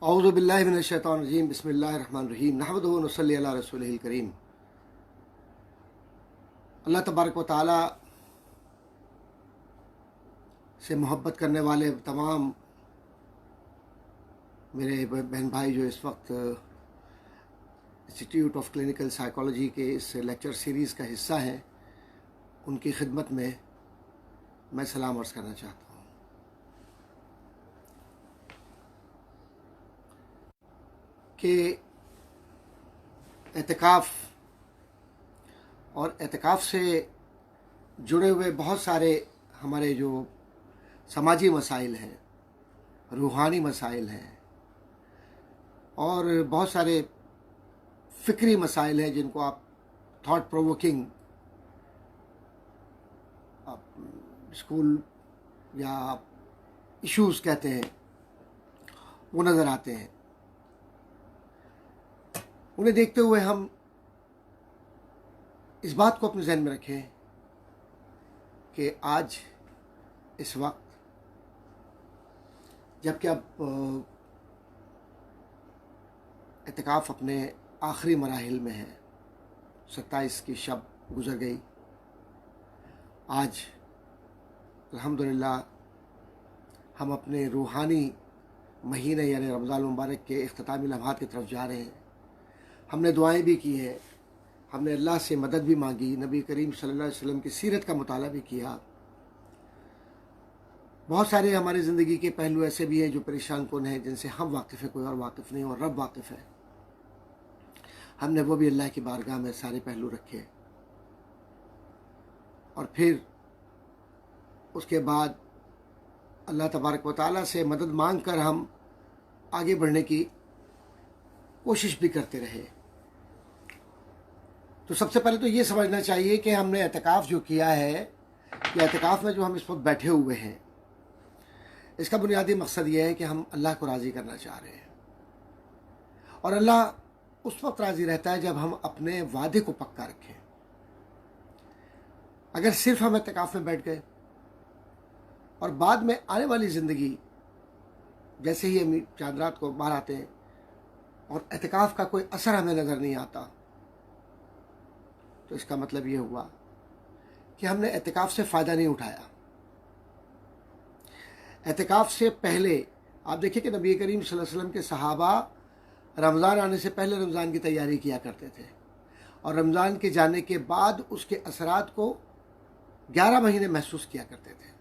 औज़ु बिल्लाहि मिनश शैतानिर रजीम बिस्मिल्लाहिर रहमानिर रहीम नहमदुहु व नसल्ली अला रसूलिहिल करीम। अल्लाह तबारक व तआला से मोहब्बत करने वाले तमाम मेरे बहन भाई जो इस वक्त इंस्टीट्यूट ऑफ क्लिनिकल साइकोलॉजी के इस लेक्चर सीरीज़ का हिस्सा हैं, उनकी खिदमत में मैं सलाम अर्ज़ करना चाहता हूँ कि एतिकाफ़ और एतिकाफ़ से जुड़े हुए बहुत सारे हमारे जो समाजी मसाइल हैं, रूहानी मसाइल हैं और बहुत सारे फ़िक्री मसाइल हैं जिनको आप थॉट प्रोवोकिंग स्कूल या इश्यूज़ कहते हैं, वो नज़र आते हैं। उन्हें देखते हुए हम इस बात को अपने जहन में रखें कि आज इस वक्त जबकि अब एतिकाफ़ अपने आखिरी मराहिल में है, 27 की शब गुज़र गई। आज अल्हम्दुलिल्लाह हम अपने रूहानी महीने यानी रमज़ान मुबारक के इख्तितामी लम्हात की तरफ जा रहे हैं। हमने दुआएं भी की हैं, हमने अल्लाह से मदद भी मांगी, नबी करीम सल्लल्लाहु अलैहि वसल्लम की सीरत का मुताला भी किया। बहुत सारे हमारी ज़िंदगी के पहलू ऐसे भी हैं जो परेशान कुन हैं, जिनसे हम वाकिफ़ हैं, कोई और वाकिफ़ नहीं, और रब वाकिफ़ है। हमने वो भी अल्लाह की बारगाह में सारे पहलू रखे और फिर उसके बाद अल्लाह तबारक व तआला से मदद मांग कर हम आगे बढ़ने की कोशिश भी करते रहे। तो सबसे पहले तो ये समझना चाहिए कि हमने एतिकाफ़ जो किया है, कि एतिकाफ़ में जो हम इस वक्त बैठे हुए हैं, इसका बुनियादी मकसद ये है कि हम अल्लाह को राज़ी करना चाह रहे हैं। और अल्लाह उस वक्त राज़ी रहता है जब हम अपने वादे को पक्का रखें। अगर सिर्फ हम एतिकाफ़ में बैठ गए और बाद में आने वाली ज़िंदगी जैसे ही हम चांद रात को बाहर आते हैं और एतिकाफ़ का कोई असर हमें नज़र नहीं आता, तो इसका मतलब ये हुआ कि हमने एतिकाफ़ से फ़ायदा नहीं उठाया। एतिकाफ़ से पहले आप देखिए कि नबी करीम सल्लल्लाहु अलैहि वसल्लम के सहाबा रमज़ान आने से पहले रमज़ान की तैयारी किया करते थे और रमज़ान के जाने के बाद उसके असरात को 11 महीने महसूस किया करते थे।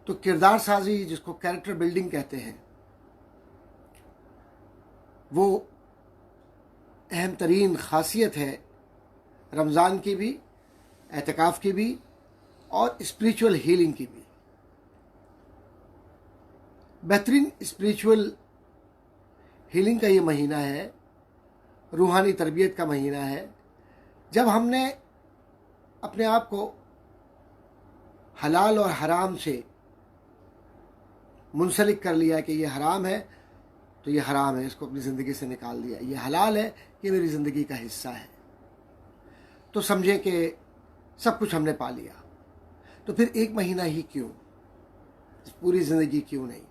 तो किरदार साजी, जिसको कैरेक्टर बिल्डिंग कहते हैं, वो अहम तरीन ख़ासियत है रमज़ान की भी, एतिकाफ़ की भी और स्पिरिचुअल हीलिंग की भी। बेहतरीन स्पिरिचुअल हीलिंग का ये महीना है, रूहानी तरबियत का महीना है, जब हमने अपने आप को हलाल और हराम से मुंसलिक कर लिया कि ये हराम है तो ये हराम है, इसको अपनी ज़िंदगी से निकाल दिया, ये हलाल है, ये मेरी ज़िंदगी का हिस्सा है, तो समझे कि सब कुछ हमने पा लिया। तो फिर एक महीना ही क्यों, पूरी ज़िंदगी क्यों नहीं?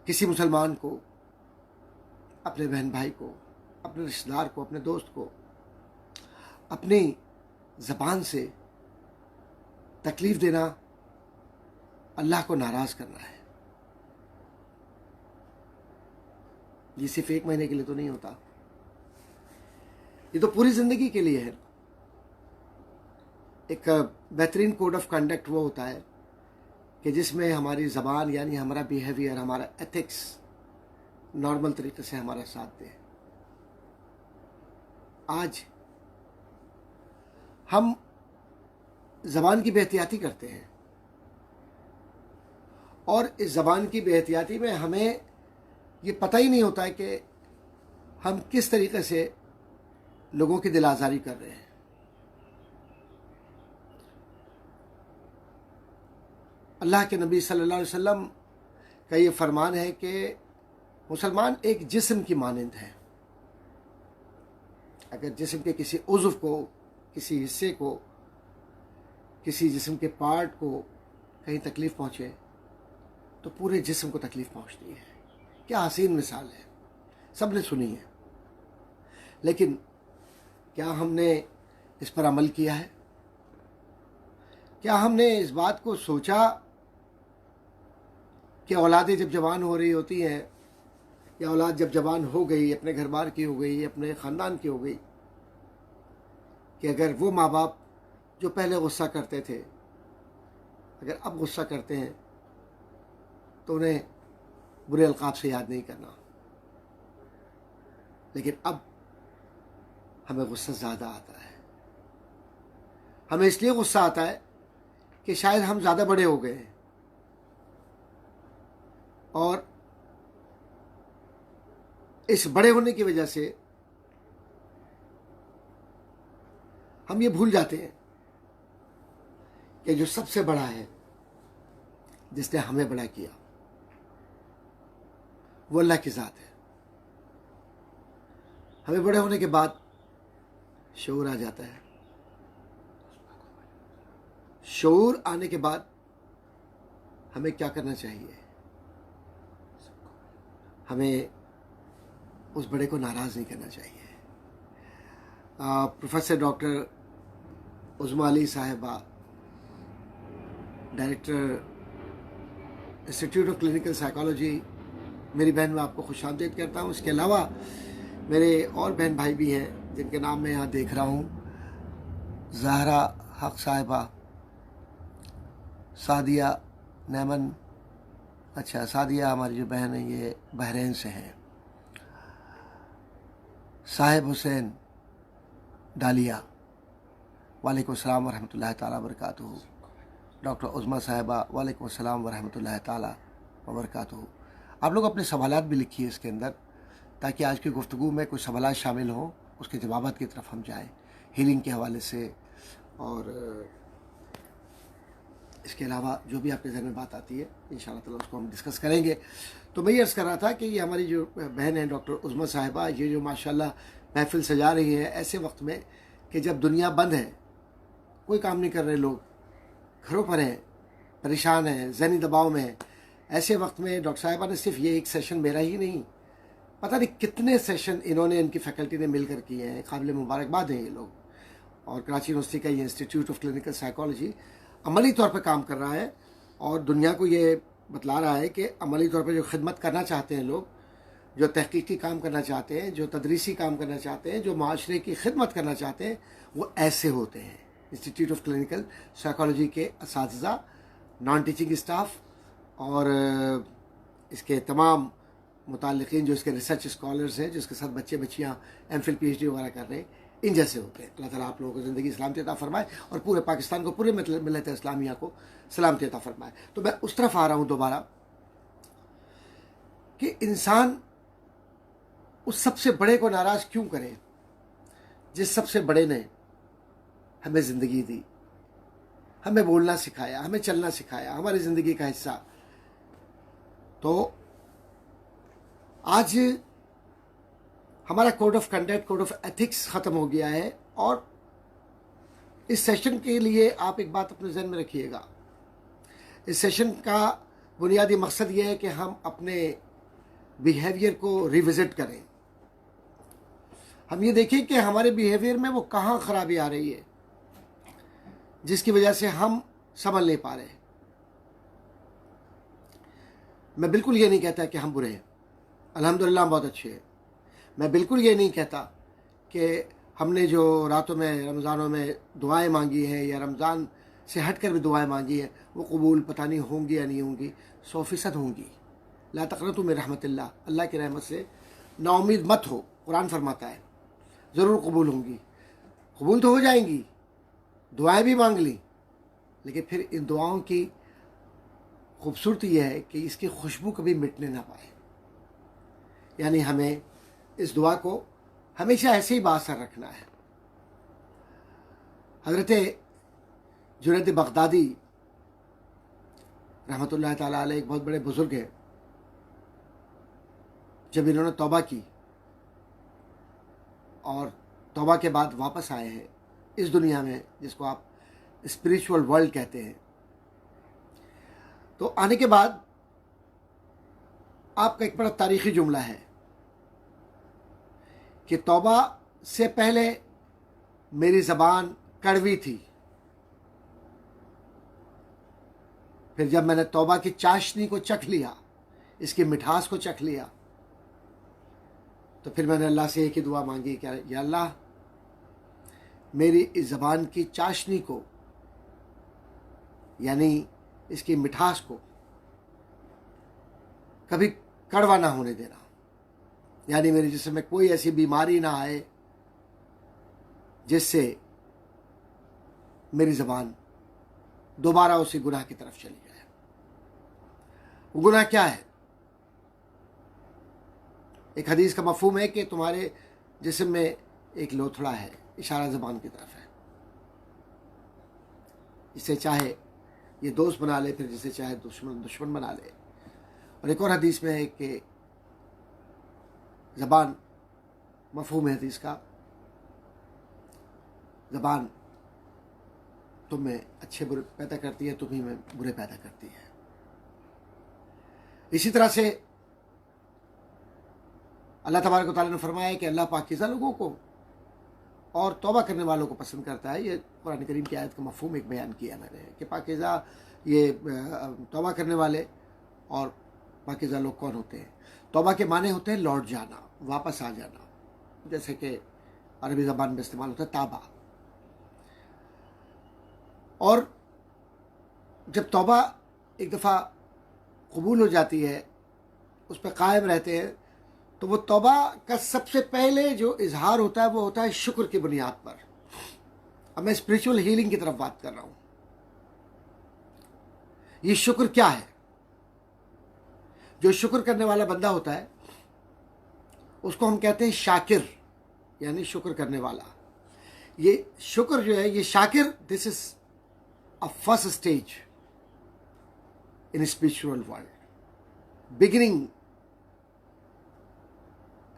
किसी मुसलमान को, अपने बहन भाई को, अपने रिश्तेदार को, अपने दोस्त को अपनी ज़बान से तकलीफ़ देना अल्लाह को नाराज़ करना है। ये सिर्फ एक महीने के लिए तो नहीं होता, ये तो पूरी ज़िंदगी के लिए है। एक बेहतरीन कोड ऑफ कंडक्ट वो होता है कि जिसमें हमारी ज़बान यानी हमारा बिहेवियर, हमारा एथिक्स नॉर्मल तरीके से हमारा साथ दे। आज हम ज़बान की बेहतियाती करते हैं और इस ज़बान की बेहतियाती में हमें ये पता ही नहीं होता है कि हम किस तरीके से लोगों की दिल आज़ारी कर रहे हैं। अल्लाह के नबी सल्लल्लाहु अलैहि वसल्लम का ये फरमान है कि मुसलमान एक जिस्म की मानंद है। अगर जिस्म के किसी उज़्व को, किसी हिस्से को, किसी जिस्म के पार्ट को कहीं तकलीफ़ पहुँचे तो पूरे जिस्म को तकलीफ़ पहुंचती है। क्या हसीन मिसाल है, सब ने सुनी है, लेकिन क्या हमने इस पर अमल किया है? क्या हमने इस बात को सोचा कि औलादें जब जवान हो रही होती हैं, या औलाद जब जवान हो गई, अपने घर बार की हो गई, अपने ख़ानदान की हो गई, कि अगर वो माँ बाप जो पहले गुस्सा करते थे अगर अब गुस्सा करते हैं तो उन्हें बुरे अलक़ाब से याद नहीं करना, लेकिन अब हमें गुस्सा ज़्यादा आता है। हमें इसलिए गुस्सा आता है कि शायद हम ज़्यादा बड़े हो गए हैं और इस बड़े होने की वजह से हम ये भूल जाते हैं कि जो सबसे बड़ा है, जिसने हमें बड़ा किया, वो अल्लाह की ज़ात है। हमें बड़े होने के बाद शऊर आ जाता है। शऊर आने के बाद हमें क्या करना चाहिए? हमें उस बड़े को नाराज़ नहीं करना चाहिए। प्रोफेसर डॉक्टर उज़्मा अली साहिबा, director institute of clinical psychology, मेरी बहन, मैं आपको खुशामदीद करता हूँ। इसके अलावा मेरे और बहन भाई भी हैं जिनके नाम मैं यहाँ देख रहा हूँ। ज़हरा हक साहिबा, सादिया नैमन, अच्छा सादिया हमारी जो बहन है ये बहरीन से हैं। साहिब हुसैन डालिया, वालेकुम अस्सलाम वरहमतुल्लाहि ताला वबरकातुहू। डॉक्टर उज़्मा साहिबा, वालेकुम अस्सलाम वरहमतुल्लाहि ताला वबरकातुहू। आप लोग अपने सवालात भी लिखिए इसके अंदर, ताकि आज की गुफ्तगू में कुछ सवालात शामिल हों, उसके जवाबात की तरफ हम जाएं, हीलिंग के हवाले से, और इसके अलावा जो भी आपके जहन में बात आती है इंशाअल्लाह ताला उसको हम डिस्कस करेंगे। तो मैं ये अर्ज़ कर रहा था कि ये हमारी जो बहन है डॉक्टर उज़्मा साहिबा, ये जो माशाल्लाह महफिल सजा रही है ऐसे वक्त में कि जब दुनिया बंद है, कोई काम नहीं कर रहे, लोग घरों पर हैं, परेशान हैं, ज़हनी दबाव में हैं, ऐसे वक्त में डॉक्टर साहिबा ने सिर्फ ये एक सेशन मेरा ही नहीं, पता नहीं कितने सेशन इन्होंने, इनकी फैकल्टी ने मिलकर किए हैं। काबिल मुबारकबाद हैं ये लोग। और कराची यूनिवर्सिटी का ये इंस्टीट्यूट ऑफ क्लिनिकल साइकोलॉजी अमली तौर पर काम कर रहा है और दुनिया को ये बतला रहा है कि अमली तौर पर जो खिदमत करना चाहते हैं लोग, जो तहकीकी काम करना चाहते हैं, जो तदरीसी काम करना चाहते हैं, जो माशरे की खिदमत करना चाहते हैं, वो ऐसे होते हैं। इंस्टीट्यूट ऑफ क्लिनिकल साइकोलॉजी के असातिज़ा, नॉन टीचिंग स्टाफ और इसके तमाम मुताल्लिक़ीन जो इसके रिसर्च स्कॉलर्स हैं, जिसके साथ बच्चे बच्चियाँ एमफिल पीएचडी वगैरह कर रहे हैं, इन जैसे होते हैं। अल्लाह ताला आप लोगों को ज़िंदगी सलामती अता फरमाए और पूरे पाकिस्तान को, पूरे मिल्लत इस्लामिया को सलामती अता फरमाए। तो मैं उस तरफ आ रहा हूँ दोबारा कि इंसान उस सबसे बड़े को नाराज़ क्यों करे जिस सबसे बड़े ने हमें ज़िंदगी दी, हमें बोलना सिखाया, हमें चलना सिखाया, हमारी ज़िंदगी का हिस्सा। तो आज हमारा code of conduct, code of ethics ख़त्म हो गया है। और इस सेशन के लिए आप एक बात अपने जहन में रखिएगा, इस सेशन का बुनियादी मकसद ये है कि हम अपने बिहेवियर को रिविज़िट करें। हम ये देखें कि हमारे बिहेवियर में वो कहाँ ख़राबी आ रही है जिसकी वजह से हम संभल नहीं पा रहे। मैं बिल्कुल ये नहीं कहता कि हम बुरे हैं, अल्हम्दुलिल्लाह हम बहुत अच्छे हैं। मैं बिल्कुल ये नहीं कहता कि हमने जो रातों में रमज़ानों में दुआएं मांगी हैं या रमज़ान से हट कर भी दुआएं मांगी हैं वो कबूल पता नहीं होंगी या नहीं होंगी, 100% होंगी। ला तक़नतू मिन रहमतिल्लाह, अल्लाह की रहमत से नाउम्मीद मत हो, कुरान फरमाता है ज़रूर कबूल होंगी। कबूल तो हो जाएंगी, दुआएं भी मांग ली, लेकिन फिर इन दुआओं की खूबसूरती यह है कि इसकी खुशबू कभी मिटने ना पाए। यानी हमें इस दुआ को हमेशा ऐसे ही बासर रखना है। हज़रत जुनैद बगदादी रहमतुल्लाह ताला अलैह एक बहुत बड़े बुज़ुर्ग हैं। जब इन्होंने तौबा की और तौबा के बाद वापस आए हैं इस दुनिया में जिसको आप स्पिरिचुअल वर्ल्ड कहते हैं, तो आने के बाद आपका एक बड़ा तारीखी जुमला है कि तौबा से पहले मेरी ज़बान कड़वी थी, फिर जब मैंने तौबा की चाशनी को चख लिया, इसकी मिठास को चख लिया, तो फिर मैंने अल्लाह से एक ही दुआ मांगी कि या अल्लाह, मेरी इस ज़बान की चाशनी को, यानी इसकी मिठास को कभी कड़वा ना होने देना, यानी मेरे जिस्म में कोई ऐसी बीमारी ना आए जिससे मेरी ज़बान दोबारा उसी गुनाह की तरफ चली जाए। वो गुनाह क्या है? एक हदीस का मफहूम है कि तुम्हारे जिस्म में एक लोथड़ा है, इशारा ज़बान की तरफ है। इसे चाहे ये दोस्त बना ले, फिर जिसे चाहे दुश्मन बना ले। और एक और हदीस में है कि ज़बान, मफहूम है हदीस का, ज़बान तुम में अच्छे बुरे पैदा करती है, तुम्ही में बुरे पैदा करती है। इसी तरह से अल्लाह तबारक व तआला ने फरमाया है कि अल्लाह पाकीज़ा लोगों को और तौबा करने वालों को पसंद करता है। ये कुरान करीम की आयत का मफहूम एक बयान किया मैंने कि पाकीज़ा, ये तौबा करने वाले और पाकीज़ा लोग कौन होते हैं? तौबा के माने होते हैं लौट जाना, वापस आ जाना, जैसे कि अरबी ज़बान में इस्तेमाल होता है ताबा। और जब तौबा एक दफ़ा कबूल हो जाती है, उस पर कायम रहते हैं, तो वो तौबा का सबसे पहले जो इजहार होता है वो होता है शुक्र की बुनियाद पर। अब मैं स्पिरिचुअल हीलिंग की तरफ बात कर रहा हूं। ये शुक्र क्या है? जो शुक्र करने वाला बंदा होता है उसको हम कहते हैं शाकिर, यानी शुक्र करने वाला। ये शुक्र जो है, ये Shakir, this is a first stage in spiritual world. Beginning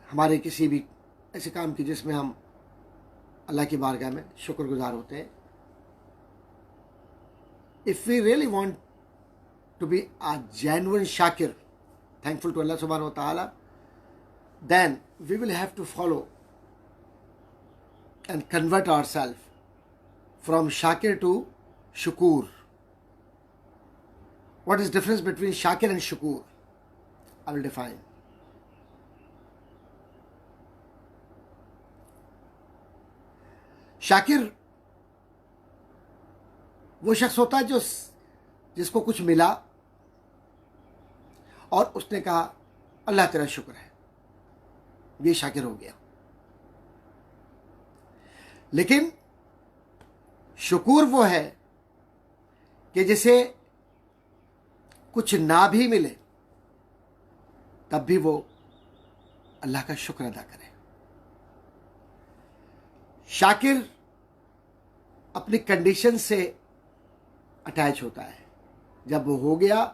हमारे किसी भी ऐसे काम की जिसमें हम अल्लाह की बारगाह में शुक्रगुजार होते हैं। If we really want to be a genuine शाकिर, thankful to Allah subhanahu wa ta'ala, then we will have to follow and convert ourselves from shakir to shukur. What is difference between shakir and shukur? I will define. Shakir वो शख्स होता है जो जिसको कुछ मिला और उसने कहा अल्लाह तेरा शुक्र है, ये शाकिर हो गया। लेकिन शुक्र वो है कि जिसे कुछ ना भी मिले तब भी वो अल्लाह का शुक्र अदा करे। शाकिर अपनी कंडीशन से अटैच होता है। जब वो हो गया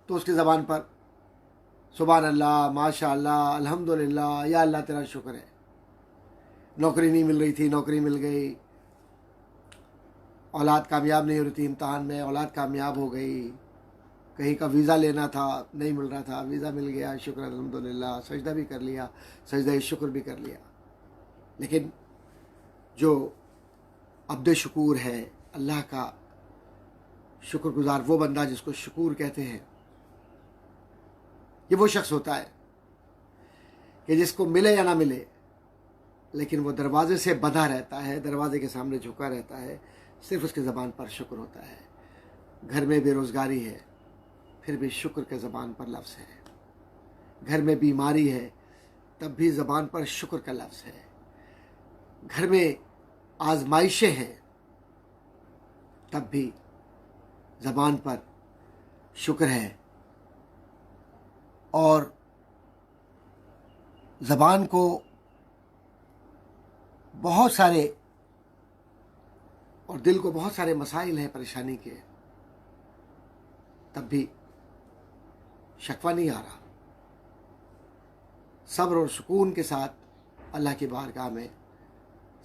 तो उसकी ज़बान पर सुभान अल्लाह, माशा अल्लाह, अल्हम्दुलिल्लाह, या अल्लाह तेरा शुक्र है। नौकरी नहीं मिल रही थी, नौकरी मिल गई। औलाद कामयाब नहीं हो रही थी इम्तहान में, औलाद कामयाब हो गई। कहीं का वीज़ा लेना था, नहीं मिल रहा था, वीज़ा मिल गया, शुक्र अल्हम्दुलिल्लाह। सजदा भी कर लिया, सजदा शुक्र भी कर लिया। लेकिन जो अब्द शुकूर है, अल्लाह का शुक्रगुजार, वो बंदा जिसको शुकूर कहते हैं, ये वो शख्स होता है कि जिसको मिले या ना मिले, लेकिन वो दरवाजे से बंधा रहता है, दरवाजे के सामने झुका रहता है, सिर्फ उसकी ज़बान पर शुक्र होता है। घर में बेरोज़गारी है, फिर भी शुक्र के ज़बान पर लफ्ज़ है। घर में बीमारी है, तब भी ज़बान पर शुक्र का लफ्ज़ है। घर में आजमाइशें हैं, तब भी ज़बान पर शुक्र है। और ज़बान को बहुत सारे और दिल को बहुत सारे मसाइल हैं परेशानी के, तब भी शकवा नहीं आ रहा। सब्र और सुकून के साथ अल्लाह की बारगाह में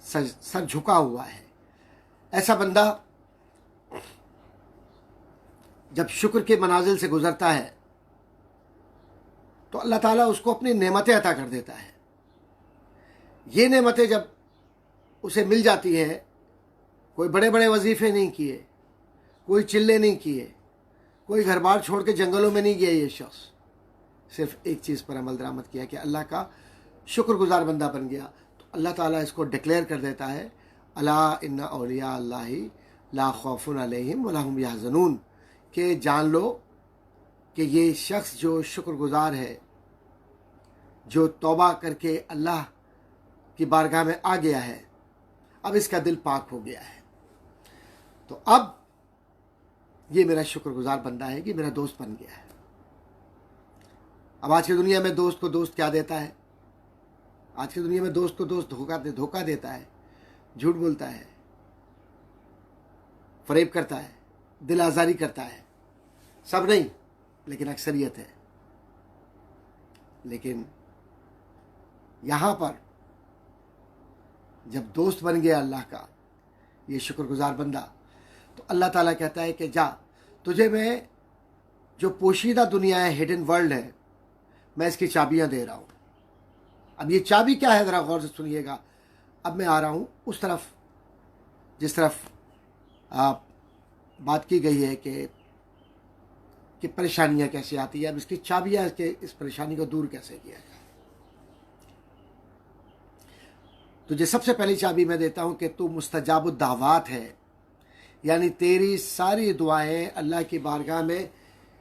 सर झुका हुआ है। ऐसा बंदा जब शुक्र के मनाजिल से गुजरता है तो अल्लाह ताला उसको अपनी नेमतें अता कर देता है। ये नेमतें जब उसे मिल जाती हैं, कोई बड़े बड़े वजीफ़े नहीं किए, कोई चिल्ले नहीं किए, कोई घर बार छोड़ के जंगलों में नहीं गया, ये शख्स सिर्फ एक चीज़ पर अमल दरामद किया कि अल्लाह का शुक्रगुजार बंदा बन गया, तो अल्लाह ताला इसको डिक्लेयर कर देता है, अला इन्ना औलिया अल्लाहि ला खौफुन अलैहिम वला हुम यहज़नून, कि जान लो कि ये शख्स जो शुक्रगुजार है, जो तौबा करके अल्लाह की बारगाह में आ गया है, अब इसका दिल पाक हो गया है, तो अब ये मेरा शुक्रगुजार बंदा है कि मेरा दोस्त बन गया है। अब आज की दुनिया में दोस्त को दोस्त क्या देता है? आज की दुनिया में दोस्त को दोस्त धोखा देता है, झूठ बोलता है, फरेब करता है, दिल आज़ारी करता है। सब नहीं, लेकिन अक्सरियत है। लेकिन यहाँ पर जब दोस्त बन गया अल्लाह का ये शुक्रगुजार बंदा, तो अल्लाह ताला कहता है कि जा, तुझे मैं जो पोशीदा दुनिया है, हिडन वर्ल्ड है, मैं इसकी चाबियाँ दे रहा हूँ। अब ये चाबी क्या है, ज़रा गौर से सुनिएगा। अब मैं आ रहा हूँ उस तरफ जिस तरफ बात की गई है कि परेशानियाँ कैसे आती है। अब इसकी चाबियाँ कि इस परेशानी को दूर कैसे किया जाए। तुझे सबसे पहली चाबी मैं देता हूँ कि तू मुस्तजाबुद दावात है, यानी तेरी सारी दुआएं अल्लाह की बारगाह में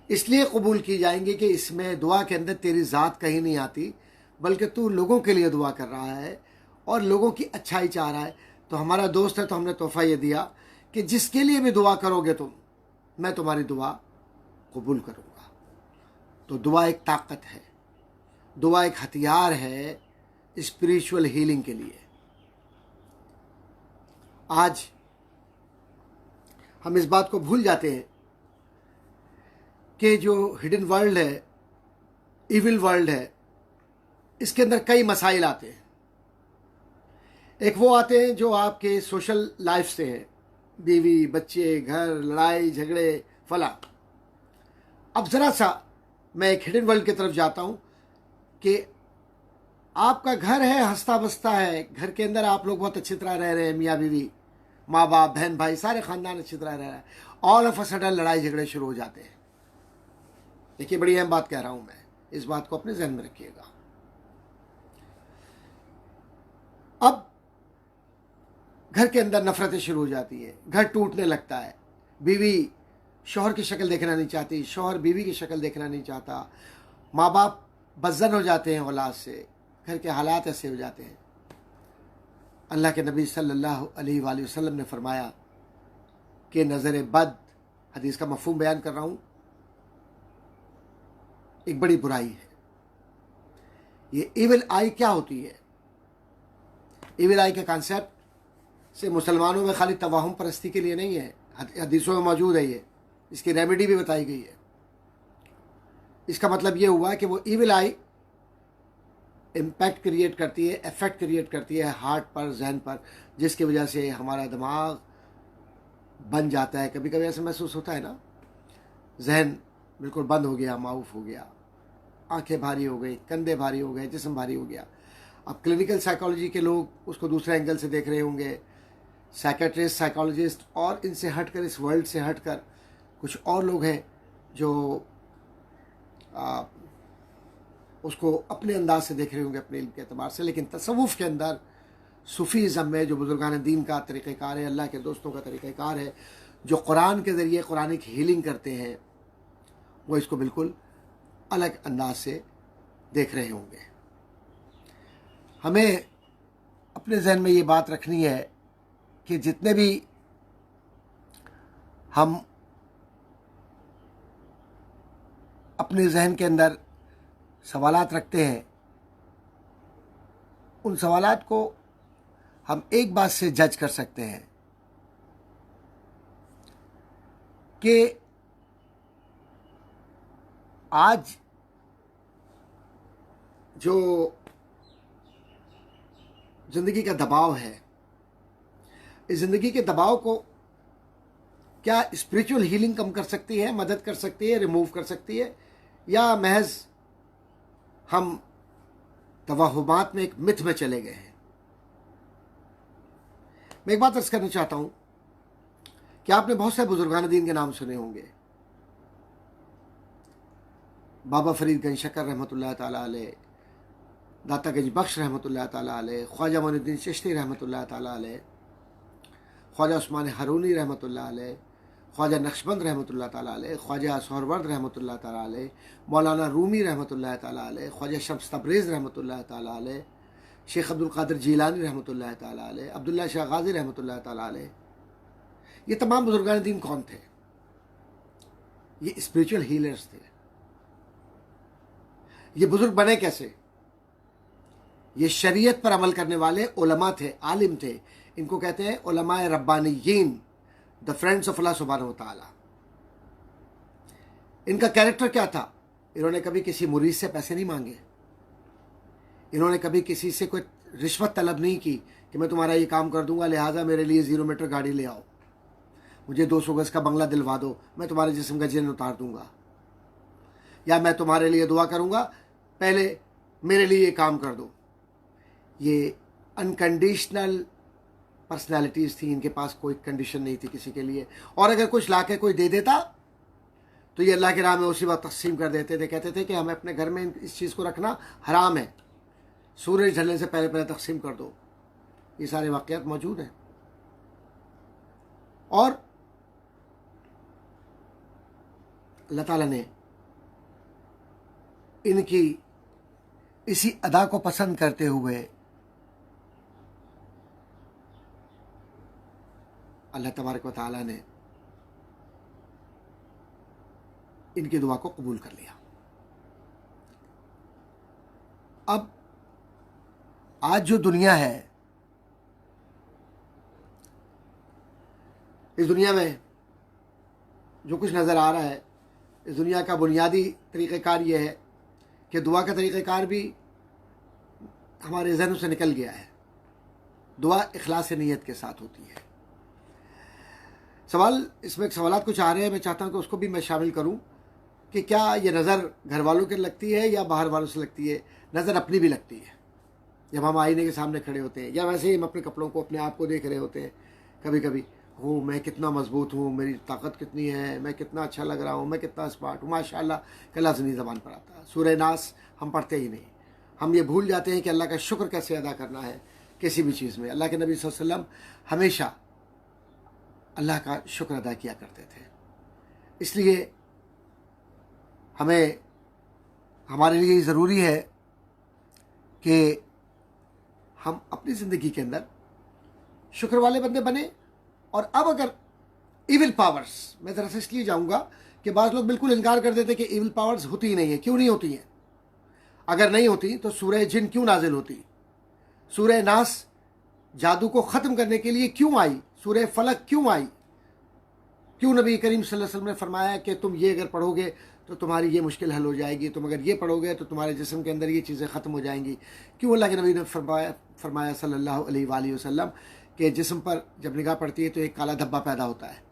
इसलिए कबूल की जाएंगी कि इसमें दुआ के अंदर तेरी ज़ात कहीं नहीं आती, बल्कि तू लोगों के लिए दुआ कर रहा है और लोगों की अच्छाई चाह रहा है। तो हमारा दोस्त है, तो हमने तोहफ़ा ये दिया कि जिसके लिए भी दुआ करोगे तुम, मैं तुम्हारी दुआ कबूल करूँगा। तो दुआ एक ताकत है, दुआ एक हथियार है स्पिरिचुअल हीलिंग के लिए। आज हम इस बात को भूल जाते हैं कि जो हिडन वर्ल्ड है, इविल वर्ल्ड है, इसके अंदर कई मसाइल आते हैं। एक वो आते हैं जो आपके सोशल लाइफ से हैं, बीवी, बच्चे, घर, लड़ाई झगड़े, फला। अब ज़रा सा मैं एक हिडन वर्ल्ड की तरफ जाता हूँ कि आपका घर है, हंसता बसता है, घर के अंदर आप लोग बहुत अच्छी तरह रह रहे हैं, मियाँ बीवी, माँ बाप, बहन भाई, सारे ख़ानदान अच्छी तरह रह रहा है। ऑल ऑफ अ सडन लड़ाई झगड़े शुरू हो जाते हैं। देखिए, बड़ी अहम बात कह रहा हूँ मैं, इस बात को अपने जहन में रखिएगा। अब घर के अंदर नफरतें शुरू हो जाती है, घर टूटने लगता है, बीवी शौहर की शक्ल देखना नहीं चाहती, शौहर बीवी की शक्ल देखना नहीं चाहता, माँ बाप बज़्ज़न हो जाते हैं औलाद से, घर के हालात ऐसे हो जाते हैं। अल्लाह के नबी सल्लल्लाहु अलैहि वसल्लम ने फरमाया कि नज़र बद, हदीस का मफ़हूम बयान कर रहा हूँ, एक बड़ी बुराई है। ये इविल आई क्या होती है? इविल आई के कॉन्सेप्ट से मुसलमानों में खाली तवाहुम परस्ती के लिए नहीं है, हदीसों में मौजूद है। ये इसकी रेमेडी भी बताई गई है। इसका मतलब ये हुआ कि वो इविल आई इम्पैक्ट क्रिएट करती है, इफेक्ट क्रिएट करती है हार्ट पर, जहन पर, जिसकी वजह से हमारा दिमाग बन जाता है। कभी कभी ऐसा महसूस होता है ना, जहन बिल्कुल बंद हो गया, माऊफ हो गया, आंखें भारी हो गई, कंधे भारी हो गए, जिस्म भारी हो गया। अब क्लिनिकल साइकोलॉजी के लोग उसको दूसरे एंगल से देख रहे होंगे, साइकेट्रिस्ट, साइकोलॉजिस्ट, और इनसे हटकर, इस वर्ल्ड से हटकर कुछ और लोग हैं जो उसको अपने अंदाज से देख रहे होंगे, अपने इल्म के एतबार से। लेकिन तसव्वुफ़ के अंदर, सूफ़ीज़म में जो बुज़ुर्गान दीन का तरीक़ाकार है, अल्लाह के दोस्तों का तरीक़ाकार है, जो कुरान के ज़रिए कुरानिक हीलिंग करते हैं, वो इसको बिल्कुल अलग अंदाज से देख रहे होंगे। हमें अपने जहन में ये बात रखनी है कि जितने भी हम अपने जहन के अंदर सवालात रखते हैं, उन सवालात को हम एक बात से जज कर सकते हैं कि आज जो ज़िंदगी का दबाव है, इस ज़िंदगी के दबाव को क्या स्पिरिचुअल हीलिंग कम कर सकती है, मदद कर सकती है, रिमूव कर सकती है, या महज हम तवहुमात में, एक मिथ में चले गए हैं। मैं एक बात अर्ज करना चाहता हूं कि आपने बहुत से बुजुर्गान दीन के नाम सुने होंगे। बाबा फरीद गंज शक्कर रहमतुल्लाह ताला अलैह, दाता गंज बख्श रहमतुल्लाह ताला अलैह, ख्वाजा मोइनुद्दीन चिश्ती रहमतुल्लाह ताला अलैह, ख्वाजा उस्मान हारूनी रहमतुल्लाह अलैह, ख्वाजा नक्शबंद रहमतुल्लाह ताला अलैह, ख्वाजा सोहरवर्द रहमतुल्लाह ताला अलैह, मौलाना रूमी रहमतुल्लाह ताला अलैह, ख्वाजा शम्स तबरेज़ रहमतुल्लाह ताला अलैह, शेख अब्दुल कादिर जीलानी रहमतुल्लाह ताला अलैह, अब्दुल्ला शाह गाजी रहमतुल्लाह ताला अलैह। ये तमाम बुजुर्गान दीन कौन थे? ये स्पिरिचुअल हीलर्स थे। ये बुजुर्ग बने कैसे? ये शरीयत पर अमल करने वाले उलमा थे, आलिम थे। इनको कहते हैं उलमाए रब्बानियीन, द फ्रेंड्स ऑफ अल्लाह सुब्हानहू व तआला। इनका कैरेक्टर क्या था? इन्होंने कभी किसी मुरीद से पैसे नहीं मांगे। इन्होंने कभी किसी से कोई रिश्वत तलब नहीं की कि मैं तुम्हारा ये काम कर दूंगा, लिहाजा मेरे लिए 0 मीटर गाड़ी ले आओ, मुझे 200 गज का बंगला दिलवा दो, मैं तुम्हारे जिस्म का जिन उतार दूंगा, या मैं तुम्हारे लिए दुआ करूंगा, पहले मेरे लिए ये काम कर दो। ये अनकंडीशनल पर्सनालिटीज़ थी। इनके पास कोई कंडीशन नहीं थी किसी के लिए। और अगर कुछ ला के कोई दे देता तो ये अल्लाह के राह में उसी वक्त तकसीम कर देते थे। कहते थे कि हमें अपने घर में इस चीज़ को रखना हराम है, सूरज ढलने से पहले पहले तकसीम कर दो। ये सारे वाक़यात मौजूद हैं। और अल्लाह ताला ने इनकी इसी अदा को पसंद करते हुए अल्लाह तबारक व तआला ने इनकी दुआ को कबूल कर लिया। अब आज जो दुनिया है, इस दुनिया में जो कुछ नज़र आ रहा है, इस दुनिया का बुनियादी तरीक़ेकार ये है कि दुआ का तरीक़ेकार भी हमारे ज़हनों से निकल गया है। दुआ इखलास नीयत के साथ होती है। सवाल इसमें सवालात कुछ आ रहे हैं, मैं चाहता हूं कि उसको भी मैं शामिल करूं कि क्या ये नज़र घर वालों की लगती है या बाहर वालों से लगती है? नज़र अपनी भी लगती है। जब हम आईने के सामने खड़े होते हैं या वैसे ही हम अपने कपड़ों को, अपने आप को देख रहे होते हैं, कभी कभी हो मैं कितना मजबूत हूँ, मेरी ताकत कितनी है, मैं कितना अच्छा लग रहा हूँ, मैं कितना स्मार्ट हूँ, माशाअल्लाह, का लफ्ज़ नहीं ज़बान पर आता। सूरह नास हम पढ़ते ही नहीं। हम ये भूल जाते हैं कि अल्लाह का शुक्र कैसे अदा करना है किसी भी चीज़ में। अल्लाह के नबी सल्लल्लाहु अलैहि वसल्लम हमेशा अल्लाह का शुक्र अदा किया करते थे। इसलिए हमें, हमारे लिए ज़रूरी है कि हम अपनी ज़िंदगी के अंदर शुक्र वाले बंदे बने। और अब अगर इविल पावर्स, मैं ज़रा से इसलिए जाऊँगा कि बाज़ लोग बिल्कुल इनकार कर देते कि इविल पावर्स होती ही नहीं है। क्यों नहीं होती हैं? अगर नहीं होती तो सूरह जिन क्यों नाजिल होती? सूरह नास जादू को ख़त्म करने के लिए क्यों आई? सूरह फलक क्यों आई? क्यों नबी करीम सल्लल्लाहु अलैहि वसल्लम ने फरमाया कि तुम ये अगर पढ़ोगे तो तुम्हारी ये मुश्किल हल हो जाएगी, तुम अगर ये पढ़ोगे तो तुम्हारे जिस्म के अंदर ये चीज़ें ख़त्म हो जाएंगी? क्यों अल्लाह के नबी ने फरमाया सल्लल्लाहु अलैहि वसल्लम कि जिस्म पर जब निगाह पड़ती है तो एक काला धब्बा पैदा होता है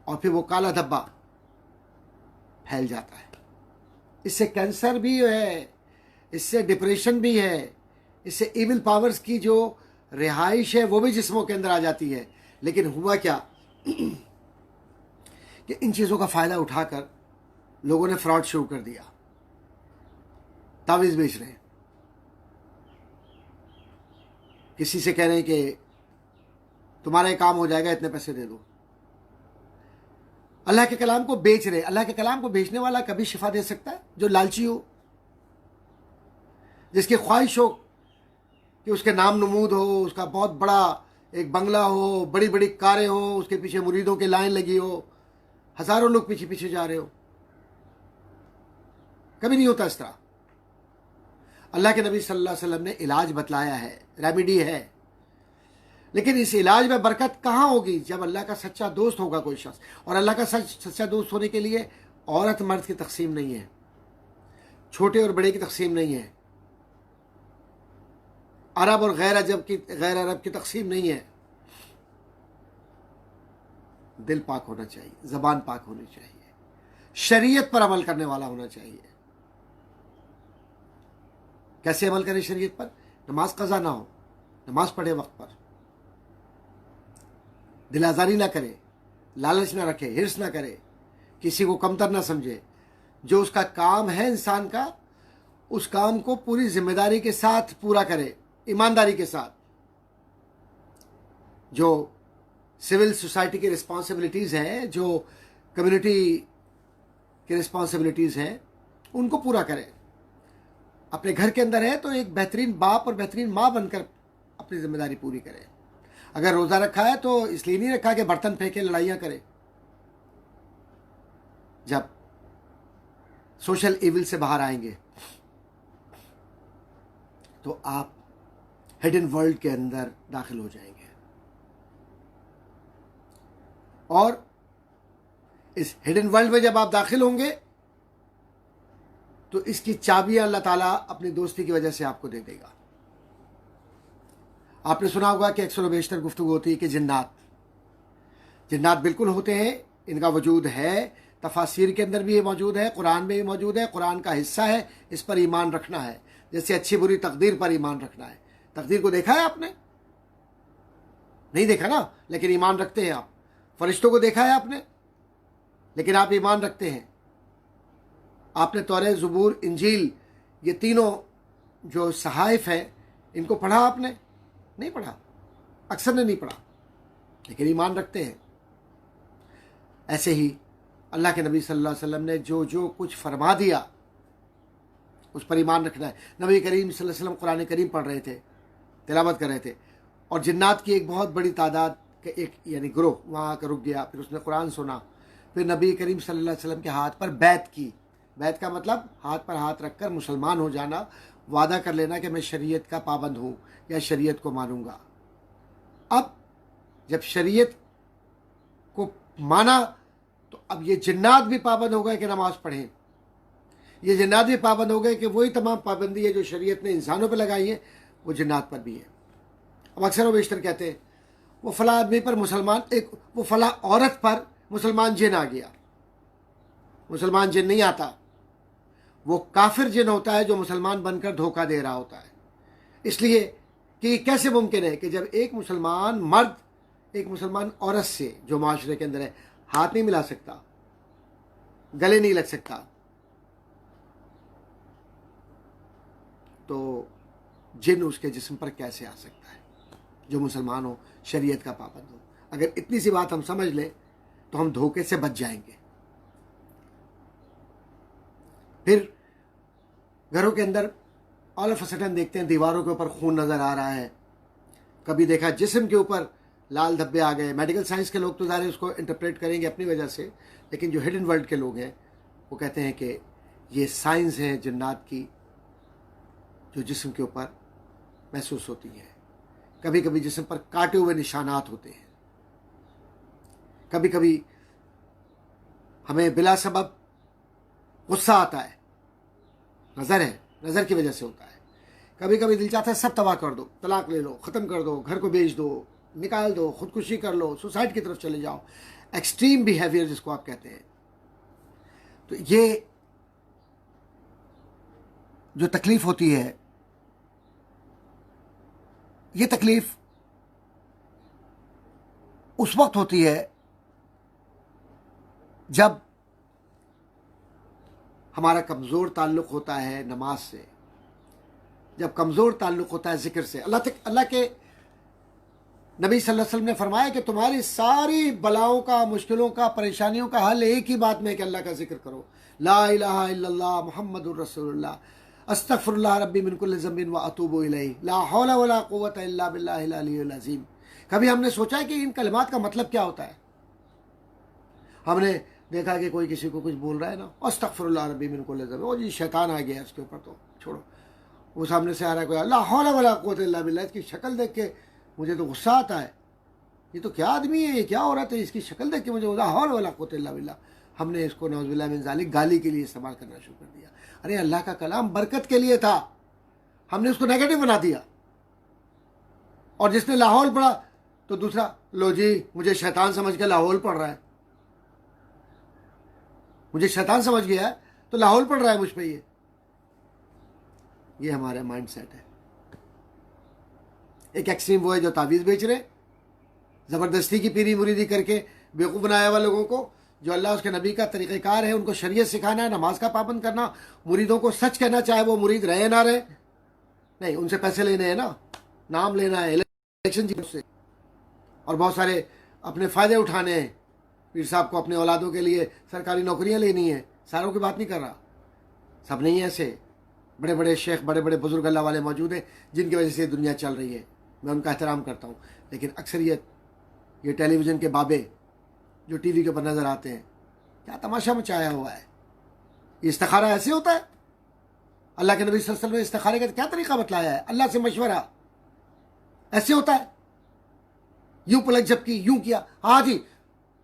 और फिर वो काला धब्बा फैल जाता है। इससे कैंसर भी है, इससे डिप्रेशन भी है, इससे इविल पावर्स की जो रिहाइश है वो भी जिस्मों के अंदर आ जाती है। लेकिन हुआ क्या कि इन चीज़ों का फ़ायदा उठाकर लोगों ने फ्रॉड शुरू कर दिया। तावीज़ बेच रहे हैं, किसी से कह रहे हैं कि तुम्हारा ये काम हो जाएगा, इतने पैसे दे दो। अल्लाह के कलाम को बेच रहे। अल्लाह के कलाम को बेचने वाला कभी शिफा दे सकता है? जो लालची हो, जिसकी ख्वाहिश हो कि उसके नाम नमूद हो, उसका बहुत बड़ा एक बंगला हो, बड़ी बड़ी कारें हो, उसके पीछे मुरीदों की लाइन लगी हो, हज़ारों लोग पीछे पीछे जा रहे हो। कभी नहीं होता इस तरह। अल्लाह के नबी सल्लल्लाहु अलैहि वसल्लम ने इलाज बतलाया है, रेमेडी है। लेकिन इस इलाज में बरकत कहाँ होगी? जब अल्लाह का सच्चा दोस्त होगा कोई शख्स। और अल्लाह का सच्चा दोस्त होने के लिए औरत मर्द की तकसीम नहीं है, छोटे और बड़े की तकसीम नहीं है, अरब और गैर अरब की तकसीम नहीं है। दिल पाक होना चाहिए, ज़बान पाक होनी चाहिए, शरीयत पर अमल करने वाला होना चाहिए। कैसे अमल करें शरीयत पर? नमाज कज़ा ना हो, नमाज पढ़े वक्त पर, दिल आज़ारी ना करे, लालच ना रखे, हिर्स ना करे, किसी को कमतर ना समझे। जो उसका काम है इंसान का, उस काम को पूरी जिम्मेदारी के साथ पूरा करे, ईमानदारी के साथ। जो सिविल सोसाइटी की रिस्पॉन्सिबिलिटीज़ हैं, जो कम्युनिटी की रिस्पॉन्सिबिलिटीज़ हैं, उनको पूरा करें। अपने घर के अंदर है तो एक बेहतरीन बाप और बेहतरीन माँ बनकर अपनी जिम्मेदारी पूरी करें। अगर रोज़ा रखा है तो इसलिए नहीं रखा कि बर्तन फेंके, लड़ाइयाँ करे। जब सोशल इविल से बाहर आएंगे तो आप हिडन वर्ल्ड के अंदर दाखिल हो जाएंगे, और इस हिडन वर्ल्ड में जब आप दाखिल होंगे तो इसकी चाबियां अल्लाह ताला अपनी दोस्ती की वजह से आपको दे देगा। आपने सुना होगा कि अक्सर बेशतर गुफ्तगू होती है कि जिन्नात बिल्कुल होते हैं, इनका वजूद है, तफासिर के अंदर भी ये मौजूद है, कुरान में भी मौजूद है, कुरान का हिस्सा है, इस पर ईमान रखना है। जैसे अच्छी बुरी तकदीर पर ईमान रखना है। तकदीर को देखा है आपने? नहीं देखा ना, लेकिन ईमान रखते हैं आप। फरिश्तों को देखा है आपने, लेकिन आप ईमान रखते हैं। आपने तौरे, ज़बूर, इंजील, ये तीनों जो सहाइफ है, इनको पढ़ा आपने? नहीं पढ़ा, अक्सर ने नहीं पढ़ा, लेकिन ईमान रखते हैं। ऐसे ही अल्लाह के नबी सल्लल्लाहु अलैहि वसल्लम ने जो जो कुछ फरमा दिया उस पर ईमान रखना है। नबी करीम सल्लल्लाहु अलैहि वसल्लम कुरान करीम पढ़ रहे थे, तिलावत कर रहे थे, और जिन्नात की एक बहुत बड़ी तादाद के एक यानी ग्रोह वहाँ आकर रुक गया। फिर उसने कुरान सुना, फिर नबी करीम सल्लल्लाहु अलैहि वसल्लम के हाथ पर बैत की। बैत का मतलब हाथ पर हाथ रखकर मुसलमान हो जाना, वादा कर लेना कि मैं शरीयत का पाबंद हूँ या शरीयत को मानूंगा। अब जब शरीयत को माना तो अब ये जिन्नात भी पाबंद हो गए कि नमाज पढ़ें। ये जिन्नात भी पाबंद हो गए कि वही तमाम पाबंदी है जो शरीयत ने इंसानों पर लगाई है, वो जिन्नात पर भी है। अब अक्सर व बेशतर कहते हैं वो फला आदमी पर मुसलमान, वो फला औरत पर मुसलमान जिन आ गया। मुसलमान जिन नहीं आता, वो काफिर जिन होता है जो मुसलमान बनकर धोखा दे रहा होता है। इसलिए कि कैसे मुमकिन है कि जब एक मुसलमान मर्द एक मुसलमान औरत से जो माशरे के अंदर है हाथ नहीं मिला सकता, गले नहीं लग सकता, तो जिन उसके जिस्म पर कैसे आ सकता है जो मुसलमान हो, शरीयत का पाबंद हो। अगर इतनी सी बात हम समझ लें तो हम धोखे से बच जाएंगे। फिर घरों के अंदर ऑल ऑफ अ सडन देखते हैं दीवारों के ऊपर खून नज़र आ रहा है, कभी देखा जिस्म के ऊपर लाल धब्बे आ गए। मेडिकल साइंस के लोग तो ज़ाहिर उसको इंटरप्रेट करेंगे अपनी वजह से, लेकिन जो हिडन वर्ल्ड के लोग हैं वो कहते हैं कि ये साइंस है जिन्नात की जो जिस्म के ऊपर महसूस होती है। कभी कभी जिस्म पर काटे हुए निशानात होते हैं, कभी कभी हमें बिला सबब गुस्सा आता है, नज़र है, नज़र की वजह से होता है। कभी कभी दिल चाहता है सब तबाह कर दो, तलाक ले लो, ख़त्म कर दो, घर को बेच दो, निकाल दो, खुदकुशी कर लो, सुसाइड की तरफ चले जाओ, एक्सट्रीम बिहेवियर जिसको आप कहते हैं। तो ये जो तकलीफ होती है, ये तकलीफ उस वक्त होती है जब हमारा कमज़ोर ताल्लुक़ होता है नमाज से, जब कमज़ोर ताल्लुक़ होता है ज़िक्र से। अल्लाह के नबी सल्लल्लाहु अलैहि वसल्लम ने फरमाया कि तुम्हारी सारी बलाओं का, मुश्किलों का, परेशानियों का हल एक ही बात में कि अल्लाह का जिक्र करो। ला इलाहा इल्लल्लाह मुहम्मदुर रसूलुल्लाह अस्तगफिरुल्लाह रब्बी मिन कुल्लि ज़ंबिन व अतूबु इलैहि ला हौला वला कुव्वता इल्ला बिल्लाहिल अलिय्यिल अज़ीम। कभी हमने सोचा है कि इन कलिमात का मतलब क्या होता है? हमने देखा कि कोई किसी को कुछ बोल रहा है ना, अस्तगफिरुल्लाह रब्बी मिन कुल्लि ज़ंबिन, ओ जी शैतान आ गया इसके ऊपर, तो छोड़ो। वो सामने से आ रहा है कोई, ला हौला वला कुव्वता इल्ला बिल्लाह, इसकी शक्ल देख के मुझे तो गुस्सा आता है, ये तो क्या आदमी है, ये क्या हो रहा था, इसकी शक्ल देख के मुझे ला हौला वला कुव्वता इल्ला बिल्लाह। हमने इसको नौज़ुबिल्लाह मिन ज़ालिक गाली के लिए इस्तेमाल करना शुरू कर दिया। अरे अल्लाह का कलाम बरकत के लिए था, हमने उसको नेगेटिव बना दिया। और जिसने लाहौल पढ़ा तो दूसरा, लो जी मुझे शैतान समझ के लाहौल पढ़ रहा है, मुझे शैतान समझ गया है तो लाहौल पढ़ रहा है मुझ पे। ये ये हमारा माइंड सेट है। एक एक्सट्रीम वो है जो तावीज़ बेच रहे, ज़बरदस्ती की पीरी मुरीदी करके बेवकूफ़ बनाया हुआ लोगों को, जो अल्लाह उसके नबी का तरीक़ेकार है उनको शरीयत सिखाना है, नमाज का पाबंद करना, मुरीदों को सच कहना, चाहे वो मुरीद रहे ना रहे, नहीं उनसे पैसे लेने हैं ना, नाम लेना है, इलेक्शन जीत से, और बहुत सारे अपने फ़ायदे उठाने हैं। पीर साहब को अपने औलादों के लिए सरकारी नौकरियां लेनी है, सारों की बात नहीं कर रहा, सब नहीं है ऐसे, बड़े बड़े शेख, बड़े बड़े बुजुर्ग अल्लाह वाले मौजूद हैं जिनकी वजह से दुनिया चल रही है, मैं उनका एहतराम करता हूँ। लेकिन अक्सरियत ये टेलीविज़न के बाबे जो टीवी के ऊपर नज़र आते हैं, क्या तमाशा मचाया हुआ है। ये इस्तिखारा ऐसे होता है? अल्लाह के नबी सल्लल्लाहु अलैहि वसल्लम ने इस्तिखारे का क्या तरीका बतलाया है? अल्लाह से मशवरा ऐसे होता है? यूं पलक झपकी, यूं किया, हाँ जी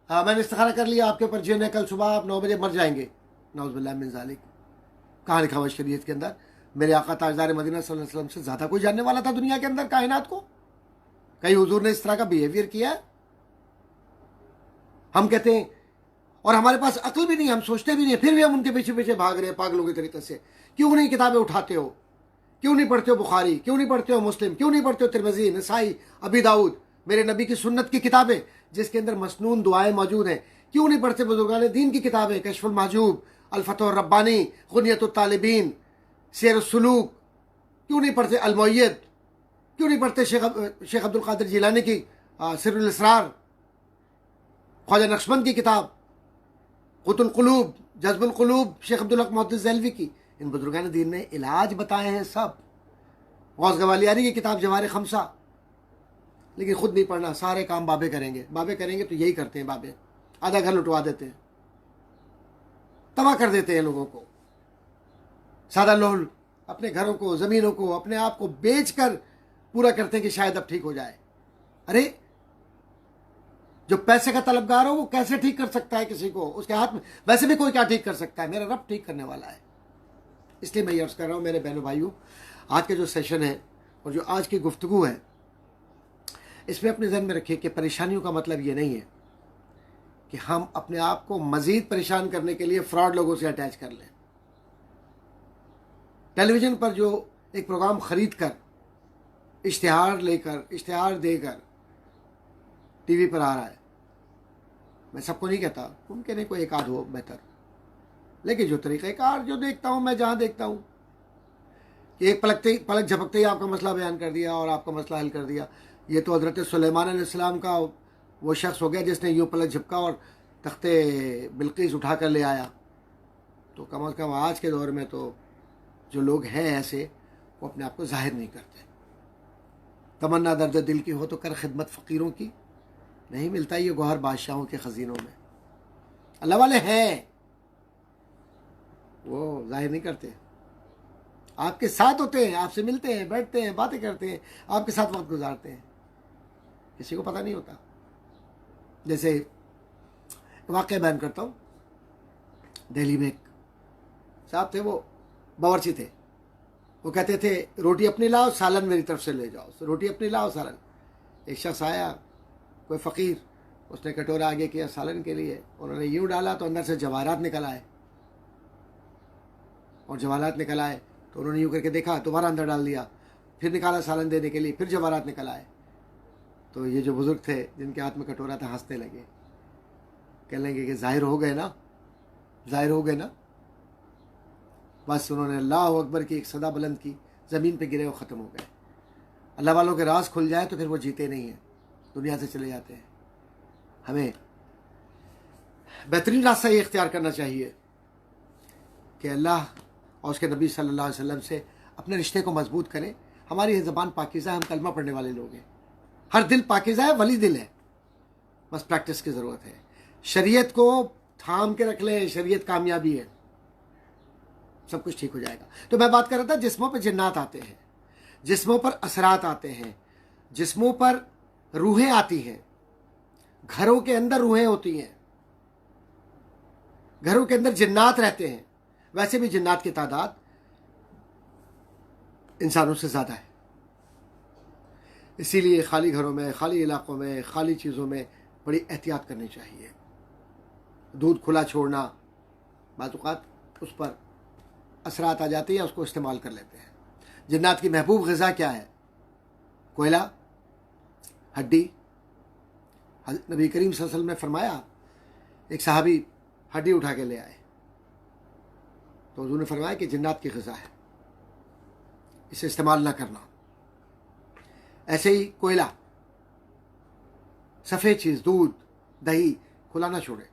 हाँ मैंने इस्तिखारा कर लिया, आपके ऊपर जिन है, कल सुबह आप 9 बजे मर जाएंगे, नौज़ुबिल्लाह मिन ज़ालिक। कहाँ लिखा हुआ शरीयत के अंदर? मेरे आका ताजदार मदीना सल्लल्लाहु अलैहि वसल्लम से ज़्यादा कोई जानने वाला था दुनिया के अंदर कायनात को? कहीं हुजूर ने इस तरह का बिहेवियर किया है? हम कहते हैं, और हमारे पास अक्ल भी नहीं, हम सोचते भी नहीं, फिर भी हम उनके पीछे पीछे भाग रहे हैं पागलों के तरीके से। क्यों नहीं किताबें उठाते हो? क्यों नहीं पढ़ते हो बुखारी? क्यों नहीं पढ़ते हो मुस्लिम? क्यों नहीं पढ़ते हो तिरमिज़ी, नसाई, अबी दाऊद, मेरे नबी की सुन्नत की किताबें जिसके अंदर मसनून दुआएं मौजूद हैं? क्यों नहीं पढ़ते बुजुर्गान दीन की किताबें, कश्फुल महजूब, अल फतह रब्बानी, गुनियतुत तालिबीन, सीर सुलूक? क्यों नहीं पढ़ते अल मुअय्यद? क्यों नहीं पढ़ते शेख अब्दुल कादिर जिलानी की सिर्रुल इसरार, ख्वाजा नक्शबंद की किताब, क़ुतुल क़ुलूब, जज़्बुल क़ुलूब, शेख अब्दुल हक मुहद्दिस ज़ैलवी की? इन बुजुर्गान दीन ने इलाज बताए हैं सब। गौस गवालियारी की किताब जवाहिर खमसा, लेकिन खुद नहीं पढ़ना, सारे काम बाबे करेंगे। बाबे करेंगे तो यही करते हैं, बाबे आधा घर लुटवा देते हैं, तबाह कर देते हैं लोगों को। सादा लोग अपने घरों को, ज़मीनों को, अपने आप को बेच कर पूरा करते हैं कि शायद अब ठीक हो जाए। अरे जो पैसे का तलबगार हो वो कैसे ठीक कर सकता है किसी को? उसके हाथ में वैसे भी कोई क्या ठीक कर सकता है? मेरा रब ठीक करने वाला है। इसलिए मैं ये अर्ज़ कर रहा हूँ मेरे बहनों भाइयों, आज के जो सेशन है और जो आज की गुफ्तगू है, इसमें अपने ज़हन में रखिए कि परेशानियों का मतलब ये नहीं है कि हम अपने आप को मज़ीद परेशान करने के लिए फ्रॉड लोगों से अटैच कर लें। टेलीविज़न पर जो एक प्रोग्राम ख़रीद कर, इश्तिहार लेकर, इश्तिहार देकर टीवी पर आ रहा है, मैं सबको नहीं कहता, उनके नहीं कोई एक आध हो बेहतर, लेकिन जो तरीक़ेकार जो देखता हूँ मैं, जहाँ देखता हूँ कि एक पलक झपकते ही आपका मसला बयान कर दिया और आपका मसला हल कर दिया। ये तो हज़रत सुलेमान अलैहिस्सलाम का वो शख्स हो गया जिसने यूँ पलक झपका और तख्ते बिल्किस उठा कर ले आया। तो कम से कम आज के दौर में तो जो लोग हैं ऐसे, वो अपने आप को जाहिर नहीं करते। तमन्ना दर्द दिल की हो तो कर खिदमत फ़कीरों की, नहीं मिलता ये गौहर बादशाहों के ख़ज़ीनों में। अल्लाह वाले हैं, वो जाहिर नहीं करते, आपके साथ होते हैं, आपसे मिलते हैं, बैठते हैं, बातें करते हैं, आपके साथ वक्त गुजारते हैं, किसी को पता नहीं होता। जैसे वाक़या बयान करता हूँ, दिल्ली में एक साहब थे, वो बावर्ची थे, वो कहते थे रोटी अपनी लाओ, सालन मेरी तरफ से ले जाओ, रोटी अपनी लाओ, सालन। एक शख्स आया, कोई फ़कीर, उसने कटोरा आगे किया सालन के लिए, उन्होंने यूँ डाला तो अंदर से जवाहरात निकल आए, और जवाहरात निकल आए तो उन्होंने यूँ करके देखा, दोबारा अंदर डाल दिया, फिर निकाला सालन देने के लिए, फिर जवाहरात निकल आए। तो ये जो बुज़ुर्ग थे जिनके हाथ में कटोरा था, हंसने लगे, कहने लगे कि ज़ाहिर हो गए ना, ज़ाहिर हो गए ना। बस उन्होंने अल्लाह अकबर की एक सदा बुलंद की, ज़मीन पे गिरे और ख़त्म हो गए। अल्लाह वालों के राज खुल जाए तो फिर वो जीते नहीं हैं, दुनिया से चले जाते हैं। हमें बेहतरीन रास्ता ये इख्तियार करना चाहिए कि अल्लाह और उसके नबी सल्लल्लाहु अलैहि वसल्लम से अपने रिश्ते को मजबूत करें। हमारी ज़बान पाकीज़ा है, हम कलमा पढ़ने वाले लोग हैं, हर दिल पाकीज़ा है, वली दिल है, बस प्रैक्टिस की ज़रूरत है। शरीयत को थाम के रख ले, शरीयत कामयाबी है, सब कुछ ठीक हो जाएगा। तो मैं बात कर रहा था, जिस्मों पर जिन्नात आते हैं, जिस्मों पर असरात आते हैं, जिस्मों पर रूहें आती हैं, घरों के अंदर रूहें होती हैं, घरों के अंदर जिन्नात रहते हैं। वैसे भी जिन्नात की तादाद इंसानों से ज़्यादा है, इसीलिए खाली घरों में, खाली इलाकों में, खाली चीज़ों में बड़ी एहतियात करनी चाहिए। दूध खुला छोड़ना, बाज़ औक़ात उस पर असरात आ जाती है, उसको इस्तेमाल कर लेते हैं। जिन्नात की महबूब ग़िज़ा क्या है? कोयला, हड्डी। नबी करीम सल्लल्लाहु अलैहि वसल्लम ने फरमाया, एक सहाबी हड्डी उठा के ले आए तो हुज़ूर ने फरमाया कि जिन्नात की ग़िज़ा है, इसे इस्तेमाल ना करना। ऐसे ही कोयला, सफ़ेद चीज़, दूध, दही खुला ना छोड़े।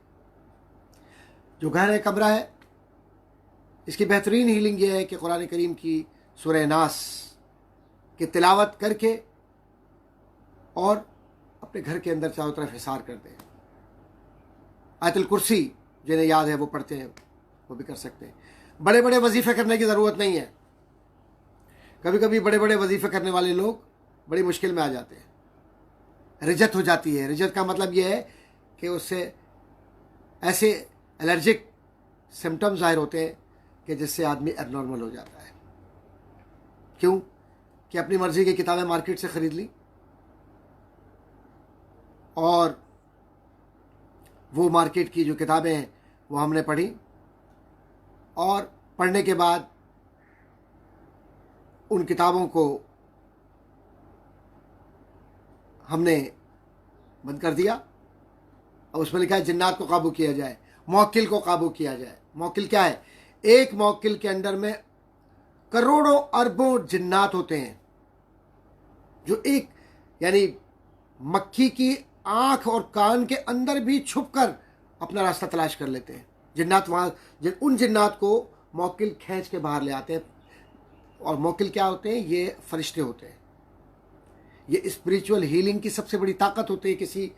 जो घर है, कमरा है, इसकी बेहतरीन हीलिंग ये है कि कुरान करीम की सूरह नास की तिलावत करके और अपने घर के अंदर चारों तरफ हिसार कर दें। आयतुल कुर्सी जिन्हें याद है वो पढ़ते हैं, वो भी कर सकते हैं। बड़े बड़े वजीफ़े करने की ज़रूरत नहीं है। कभी कभी बड़े बड़े वजीफ़े करने वाले लोग बड़ी मुश्किल में आ जाते हैं, रिजत हो जाती है। रिजत का मतलब यह है कि उससे ऐसे एलर्जिक सिम्टम्स ज़ाहिर होते हैं कि जिससे आदमी एबनॉर्मल हो जाता है। क्यों? कि अपनी मर्ज़ी की किताबें मार्केट से ख़रीद ली और वो मार्केट की जो किताबें हैं वो हमने पढ़ी और पढ़ने के बाद उन किताबों को हमने बंद कर दिया और उसमें लिखा है जिन्नात को काबू किया जाए, मौक्किल को काबू किया जाए। मौक्किल क्या है? एक मौक्किल के अंदर में करोड़ों अरबों जिन्नात होते हैं जो एक यानी मक्खी की आंख और कान के अंदर भी छुपकर अपना रास्ता तलाश कर लेते हैं। जिन्नात उन जिन्नात को मौक्किल खींच के बाहर ले आते हैं। और मौक्किल क्या होते हैं? ये फरिश्ते होते हैं। ये स्पिरिचुअल हीलिंग की सबसे बड़ी ताकत होती है किसी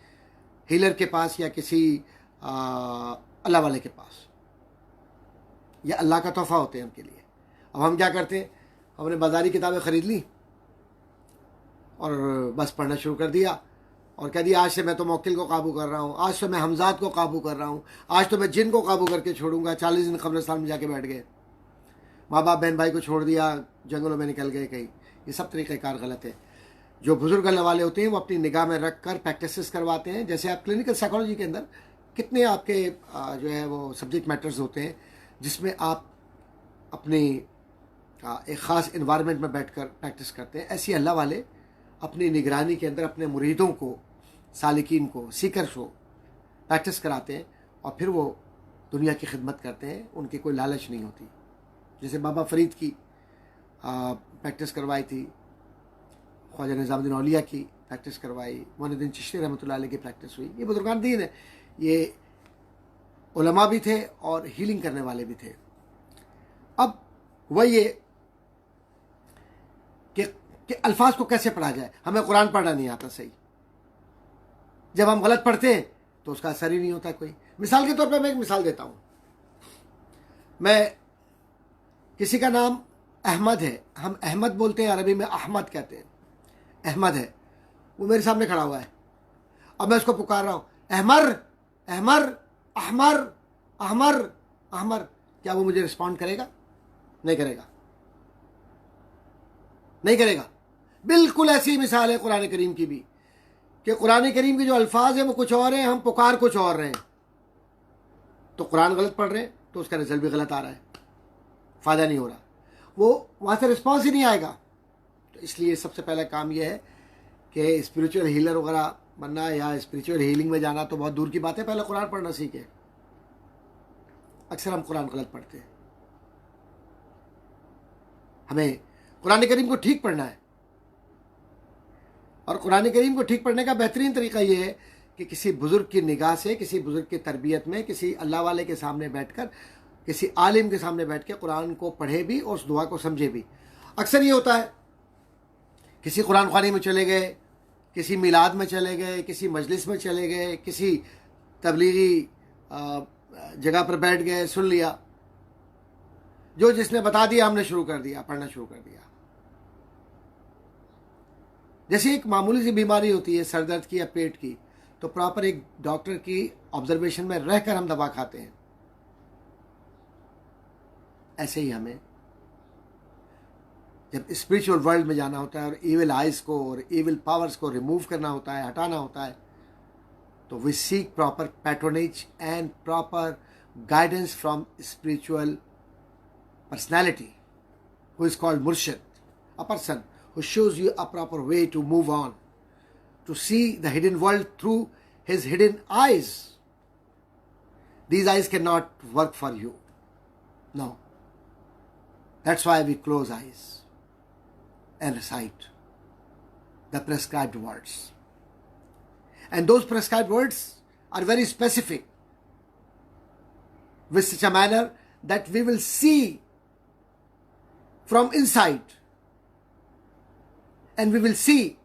हीलर के पास या किसी अल्लाह वाले के पास। ये अल्लाह का तोहफा होते हैं उनके लिए। अब हम क्या करते हैं? हमने बाजारी किताबें ख़रीद ली और बस पढ़ना शुरू कर दिया और कह दिया आज से मैं तो मौक्किल को काबू कर रहा हूँ, आज से मैं हमजात को काबू कर रहा हूँ, आज तो मैं जिन को काबू करके छोड़ूंगा। 40 दिन कब्रिस्तान में जाके बैठ गए, माँ बाप बहन भाई को छोड़ दिया, जंगलों में निकल गए कहीं। ये सब तरीक़ेकार गलत है। जो बुज़ुर्ग अल्लाह वाले होते हैं वो अपनी निगाह में रख कर प्रैक्टिस करवाते हैं। जैसे आप क्लिनिकल साइकोलॉजी के अंदर कितने आपके जो है वो सब्जेक्ट मैटर्स होते हैं जिसमें आप अपनी एक ख़ास इन्वायरमेंट में बैठकर प्रैक्टिस करते हैं। ऐसी अल्लाह वाले अपनी निगरानी के अंदर अपने मुरीदों को, सालिकीन को, सीकर्स को प्रैक्टिस कराते हैं और फिर वो दुनिया की खिदमत करते हैं। उनकी कोई लालच नहीं होती। जैसे बाबा फरीद की प्रैक्टिस करवाई थी, ख्वाजा निज़ामुद्दीन औलिया की प्रैक्टिस करवाई, मोइनुद्दीन चिश्ती रहमतुल्लाह अलैह की प्रैक्टिस हुई। ये बुजुर्गान दीन है, ये उलमा भी थे और हीलिंग करने वाले भी थे। अब वह ये कि अल्फाज को कैसे पढ़ा जाए। हमें कुरान पढ़ना नहीं आता सही। जब हम गलत पढ़ते हैं तो उसका असर ही नहीं होता कोई। मिसाल के तौर पर मैं एक मिसाल देता हूँ। मैं किसी का नाम अहमद है, हम अहमद बोलते हैं, अरबी में अहमद कहते हैं, अहमद है। वो मेरे सामने खड़ा हुआ है, अब मैं उसको पुकार रहा हूँ अहमर अहमर अहमर अहमर अहमर। क्या वो मुझे रिस्पॉन्ड करेगा? नहीं करेगा, नहीं करेगा। बिल्कुल ऐसी मिसाल है कुरान करीम की भी कि कुरान करीम के जो अल्फाज हैं वो कुछ और हैं, हम पुकार कुछ और रहे हैं। तो कुरान गलत पढ़ रहे हैं तो उसका रिजल्ट भी गलत आ रहा है, फ़ायदा नहीं हो रहा, वो वहाँ से रिस्पॉन्स ही नहीं आएगा। तो इसलिए सबसे पहला काम यह है कि स्पिरिचुअल हीलर वगैरह बनना या स्पिरिचुअल हीलिंग में जाना तो बहुत दूर की बात है, पहले कुरान पढ़ना सीखे। अक्सर हम कुरान गलत पढ़ते हैं। हमें कुरान करीम को ठीक पढ़ना है और कुरान करीम को ठीक पढ़ने का बेहतरीन तरीका यह है कि किसी बुज़ुर्ग की निगाह से, किसी बुज़ुर्ग की तरबियत में, किसी अल्लाह वाले के सामने बैठकर, किसी आलिम के सामने बैठ के कुरान को पढ़े भी और उस दुआ को समझे भी। अक्सर ये होता है किसी कुरान ख़्वानी में चले गए, किसी मिलाद में चले गए, किसी मजलिस में चले गए, किसी तबलीगी जगह पर बैठ गए, सुन लिया, जो जिसने बता दिया हमने शुरू कर दिया, पढ़ना शुरू कर दिया। जैसे एक मामूली सी बीमारी होती है सर दर्द की या पेट की, तो प्रॉपर एक डॉक्टर की ऑब्जर्वेशन में रहकर हम दवा खाते हैं। ऐसे ही हमें जब स्पिरिचुअल वर्ल्ड में जाना होता है और इविल आइज को और इविल पावर्स को रिमूव करना होता है, हटाना होता है, तो we seek proper patronage and proper guidance from spiritual personality who is called मुर्शिद। a person who shows you a proper way to move on, to see the hidden world through his hidden eyes. These eyes cannot work for you. No. That's why we close eyes and recite the prescribed words. And those prescribed words are very specific, with such a manner that we will see from inside, and we will see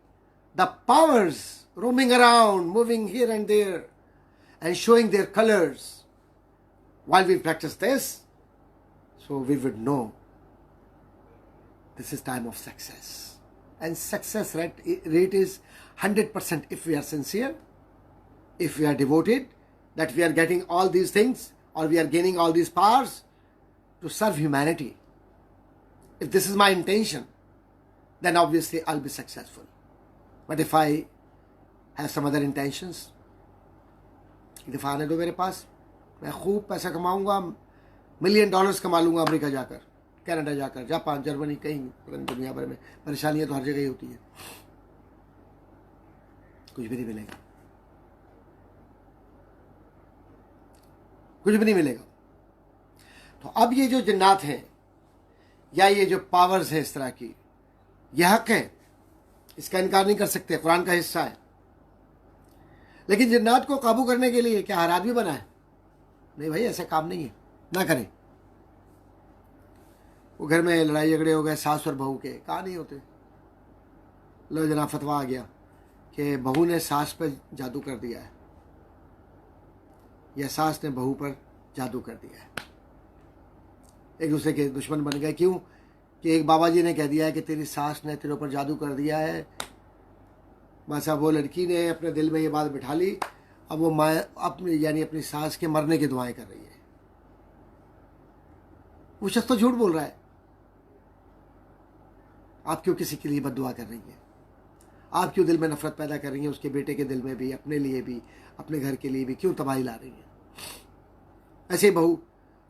the powers roaming around, moving here and there, and showing their colors. While we practice this, so we would know this is time of success. And success rate is 100% if we are sincere, if we are devoted, that we are getting all these things, or we are gaining all these powers to serve humanity. If this is my intention, then obviously I'll be successful. But if I have some other intentions, एक दफ़ा आने दो मेरे पास, मैं खूब पैसा कमाऊंगा, $1 million कमा लूंगा अमेरिका जाकर, कनाडा जाकर, जापान, जर्मनी, कहीं दुनिया भर में। परेशानियां तो हर जगह ही होती है, कुछ भी नहीं मिलेगा, कुछ भी नहीं मिलेगा। तो अब ये जो जिन्नात हैं या ये जो पावर्स है इस तरह की, यह हक है, इसका इनकार नहीं कर सकते, कुरान का हिस्सा है। लेकिन जिन्नात को काबू करने के लिए क्या हर आदमी बना है? नहीं भाई, ऐसा काम नहीं है, ना करें। वो घर में लड़ाई झगड़े हो गए सास और बहू के, कहाँ नहीं होते। लो जना फतवा आ गया कि बहू ने सास पर जादू कर दिया है, या सास ने बहू पर जादू कर दिया है, एक दूसरे के दुश्मन बन गए। क्यों? कि एक बाबा जी ने कह दिया है कि तेरी सास ने तेरे ऊपर जादू कर दिया है। बस अब वो लड़की ने अपने दिल में ये बात बिठा ली, अब वो माँ अपनी यानी अपनी सास के मरने की दुआएं कर रही है। वो शख्स तो झूठ बोल रहा है। आप क्यों किसी के लिए बद्दुआ कर रही है? आप क्यों दिल में नफरत पैदा कर रही हैं? उसके बेटे के दिल में भी, अपने लिए भी, अपने घर के लिए भी क्यों तबाही ला रही हैं? ऐसे ही बहू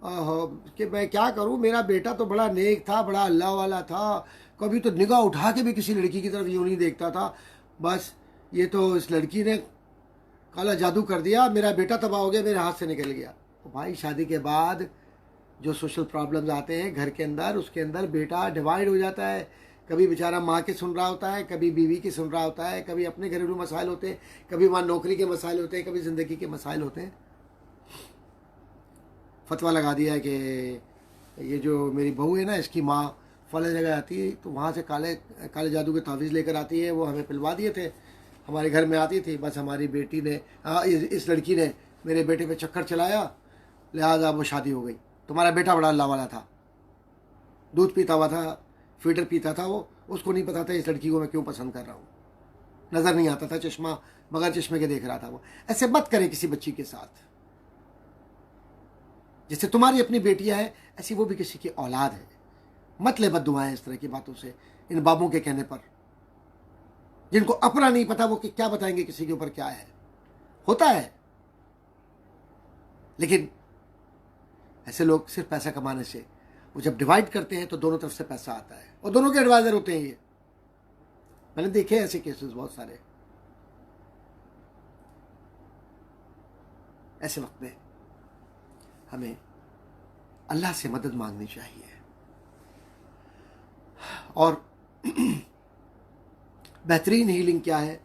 कि मैं क्या करूं, मेरा बेटा तो बड़ा नेक था, बड़ा अल्लाह वाला था, कभी तो निगाह उठा के भी किसी लड़की की तरफ यूं नहीं देखता था। बस ये तो इस लड़की ने काला जादू कर दिया, मेरा बेटा तबाह हो गया, मेरे हाथ से निकल गया। तो भाई शादी के बाद जो सोशल प्रॉब्लम्स आते हैं घर के अंदर, उसके अंदर बेटा डिवाइड हो जाता है। कभी बेचारा माँ के सुन रहा होता है, कभी बीवी की सुन रहा होता है, कभी अपने घरेलू मसाइल होते हैं, कभी वहाँ नौकरी के मसाइल होते हैं, कभी ज़िंदगी के मसाइल होते हैं। फतवा लगा दिया है कि ये जो मेरी बहू है ना, इसकी माँ फलां जगह आती है तो वहाँ से काले काले जादू के तावीज़ लेकर आती है। वो हमें पिलवा दिए थे, हमारे घर में आती थी। बस हमारी बेटी ने इस लड़की ने मेरे बेटे पे चक्कर चलाया, लिहाजा वो शादी हो गई। तुम्हारा बेटा बड़ा अल्लाह वाला था, दूध पीता हुआ था, फीडर पीता था, वो उसको नहीं पता था इस लड़की को मैं क्यों पसंद कर रहा हूँ। नज़र नहीं आता था, चश्मा बगैर चश्मे के देख रहा था वो। ऐसे मत करें किसी बच्ची के साथ। जैसे तुम्हारी अपनी बेटियां हैं, ऐसी वो भी किसी की औलाद है। मत ले बद्दुआएं इस तरह की बातों से, इन बाबों के कहने पर, जिनको अपना नहीं पता वो क्या बताएंगे किसी के ऊपर क्या है। होता है, लेकिन ऐसे लोग सिर्फ पैसा कमाने से, वो जब डिवाइड करते हैं तो दोनों तरफ से पैसा आता है और दोनों के एडवाइजर होते हैं। ये मैंने देखे ऐसे केसेस बहुत सारे। ऐसे वक्त में हमें अल्लाह से मदद मांगनी चाहिए। और बेहतरीन हीलिंग क्या है?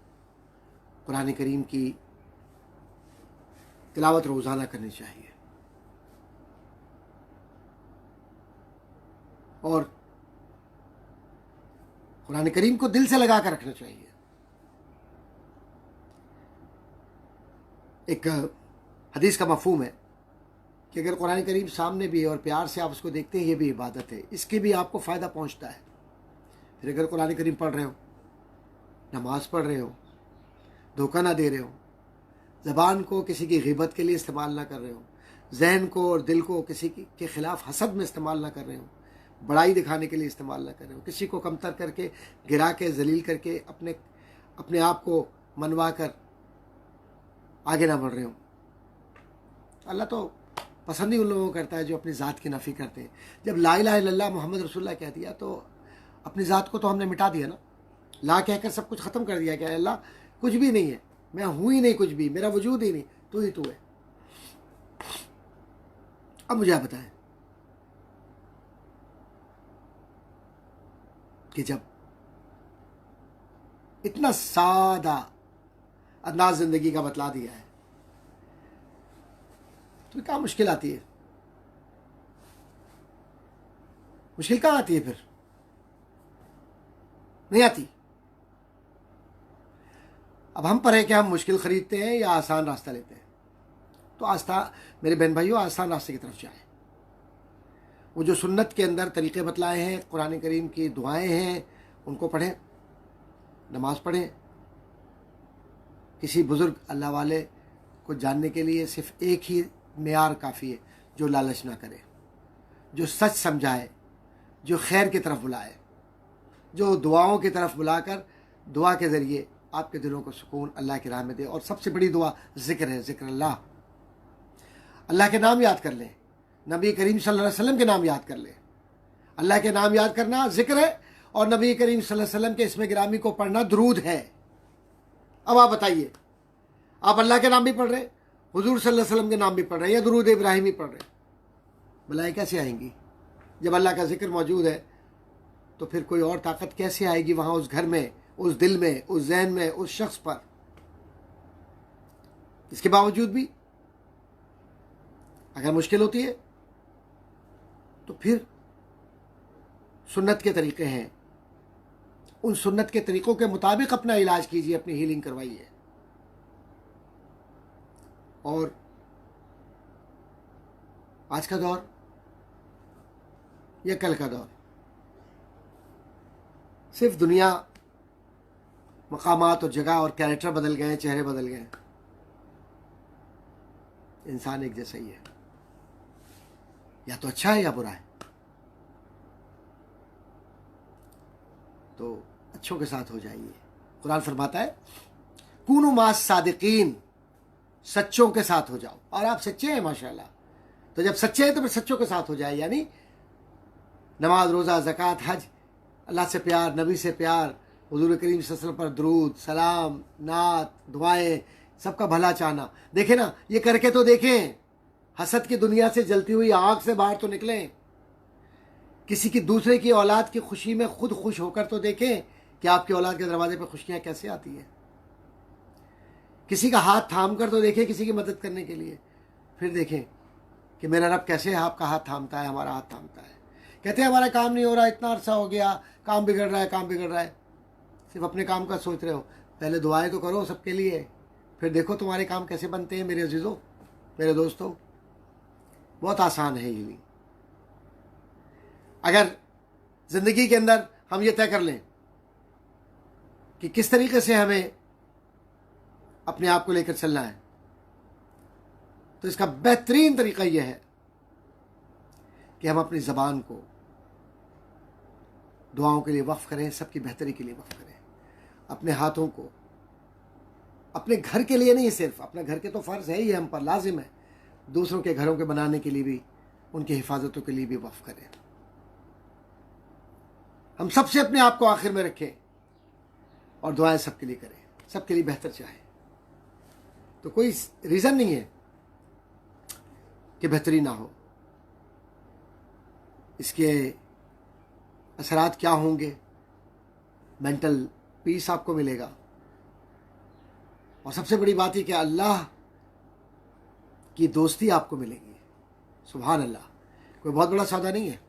कुरान करीम की तिलावत रोज़ाना करनी चाहिए और कुरान करीम को दिल से लगा कर रखना चाहिए। एक हदीस का मफहूम है कि अगर कुरान करीम सामने भी है और प्यार से आप उसको देखते हैं, ये भी इबादत है, इसके भी आपको फ़ायदा पहुंचता है। फिर अगर कुरान करीम पढ़ रहे हो, नमाज पढ़ रहे हो, धोखा ना दे रहे हो, ज़बान को किसी की ग़ीबत के लिए इस्तेमाल ना कर रहे हो, जहन को और दिल को किसी के ख़िलाफ़ हसद में इस्तेमाल ना कर रहे हो, बड़ाई दिखाने के लिए इस्तेमाल ना कर रहे हो, किसी को कमतर करके, गिरा के, जलील करके, अपने आप को मनवा कर आगे ना बढ़ रहे हो। अल्लाह तो पसंद ही उन लोगों को करता है जो अपनी ज़ात की नफ़ी करते हैं। जब ला इलाहा इल्लल्लाह मोहम्मद रसूलुल्लाह कह दिया तो अपनी ज़ात को तो हमने मिटा दिया ना, ला कहकर सब कुछ ख़त्म कर दिया कि अल्लाह कुछ भी नहीं है, मैं हूँ ही नहीं कुछ भी, मेरा वजूद ही नहीं, तू ही तू है। अब मुझे आप बताएं कि जब इतना सादा अंदाज ज़िंदगी का बतला दिया है तो क्या मुश्किल आती है? मुश्किल कहाँ आती है फिर? नहीं आती। अब हम पर है कि हम मुश्किल खरीदते हैं या आसान रास्ता लेते हैं। तो आस्था मेरे बहन भाइयों, आसान रास्ते की तरफ जाएं। वो जो सुन्नत के अंदर तरीक़े बतलाए हैं, कुरान करीम की दुआएं हैं, उनको पढ़ें, नमाज़ पढ़ें। किसी बुज़ुर्ग अल्लाह वाले को जानने के लिए सिर्फ एक ही मेयार काफ़ी है, जो लालच ना करे, जो सच समझाए, जो खैर की तरफ बुलाए, जो दुआओं की तरफ बुलाकर दुआ के ज़रिए आपके दिलों को सुकून अल्लाह की राह में दे। और सबसे बड़ी दुआ ज़िक्र है, ज़िक्र अल्लाह। अल्लाह के नाम याद कर लें, नबी करीम सल्लल्लाहु अलैहि वसल्लम के नाम याद कर लें। अल्लाह के नाम याद करना ज़िक्र है और नबी करीम सल्लल्लाहु अलैहि वसल्लम के इसमें गिरामी को पढ़ना दरूद है। अब आप बताइए, आप अल्लाह के नाम भी पढ़ रहे, हुजूर सल्लल्लाहु अलैहि वसल्लम के नाम भी पढ़ रहे हैं, या दरूद इब्राहिमी पढ़ रहे, भलाई कैसे आएंगी? जब अल्लाह का जिक्र मौजूद है तो फिर कोई और ताकत कैसे आएगी वहाँ, उस घर में, उस दिल में, उस जहन में, उस शख्स पर? इसके बावजूद भी अगर मुश्किल होती है तो फिर सुन्नत के तरीक़े हैं, उन सुन्नत के तरीक़ों के मुताबिक अपना इलाज कीजिए, अपनी हीलिंग करवाइए। और आज का दौर या कल का दौर, सिर्फ दुनिया, मकामात और जगह और कैरेक्टर बदल गए हैं, चेहरे बदल गए हैं, इंसान एक जैसा ही है, या तो अच्छा है या बुरा है। तो अच्छों के साथ हो जाइए। कुरान फरमाता है कूनू मास सादिकीन, सच्चों के साथ हो जाओ। और आप सच्चे हैं माशाल्लाह, तो जब सच्चे हैं तो फिर सच्चों के साथ हो जाए। यानी नमाज, रोज़ा, ज़कात, हज, अल्लाह से प्यार, नबी से प्यार, हुजूर करीम सल्लल्लाहु अलैहि वसल्लम पर दुरूद, सलाम, नात, दुआएं, सबका भला चाहना। देखें ना, ये करके तो देखें, हसद की दुनिया से जलती हुई आग से बाहर तो निकलें। किसी की दूसरे की औलाद की खुशी में खुद खुश होकर तो देखें कि आपकी औलाद के दरवाजे पर खुशियाँ कैसे आती हैं। किसी का हाथ थाम कर तो देखें किसी की मदद करने के लिए, फिर देखें कि मेरा रब कैसे आपका हाथ थामता है, हमारा हाथ थामता है। कहते हैं हमारा काम नहीं हो रहा, इतना अरसा हो गया, काम बिगड़ रहा है, काम बिगड़ रहा है। सिर्फ अपने काम का सोच रहे हो, पहले दुआएं तो करो सबके लिए, फिर देखो तुम्हारे काम कैसे बनते हैं। मेरे अजीज़ों, मेरे दोस्तों, बहुत आसान है ये। अगर ज़िंदगी के अंदर हम ये तय कर लें कि किस तरीके से हमें अपने आप को लेकर चलना है, तो इसका बेहतरीन तरीका यह है कि हम अपनी ज़बान को दुआओं के लिए वक्फ़ करें, सबकी बेहतरी के लिए वक्फ़ करें। अपने हाथों को अपने घर के लिए नहीं, सिर्फ अपने घर के तो फ़र्ज़ है ही, हम पर लाजिम है, दूसरों के घरों के बनाने के लिए भी, उनकी हिफाजतों के लिए भी वक्फ़ करें। हम सबसे अपने आप को आखिर में रखें और दुआएं सबके लिए करें, सबके लिए बेहतर चाहें। तो कोई रीज़न नहीं है कि बेहतरी ना हो। इसके असरात क्या होंगे? मेंटल पीस आपको मिलेगा, और सबसे बड़ी बात यह कि अल्लाह की दोस्ती आपको मिलेगी। सुभान अल्लाह, कोई बहुत बड़ा सौदा नहीं है।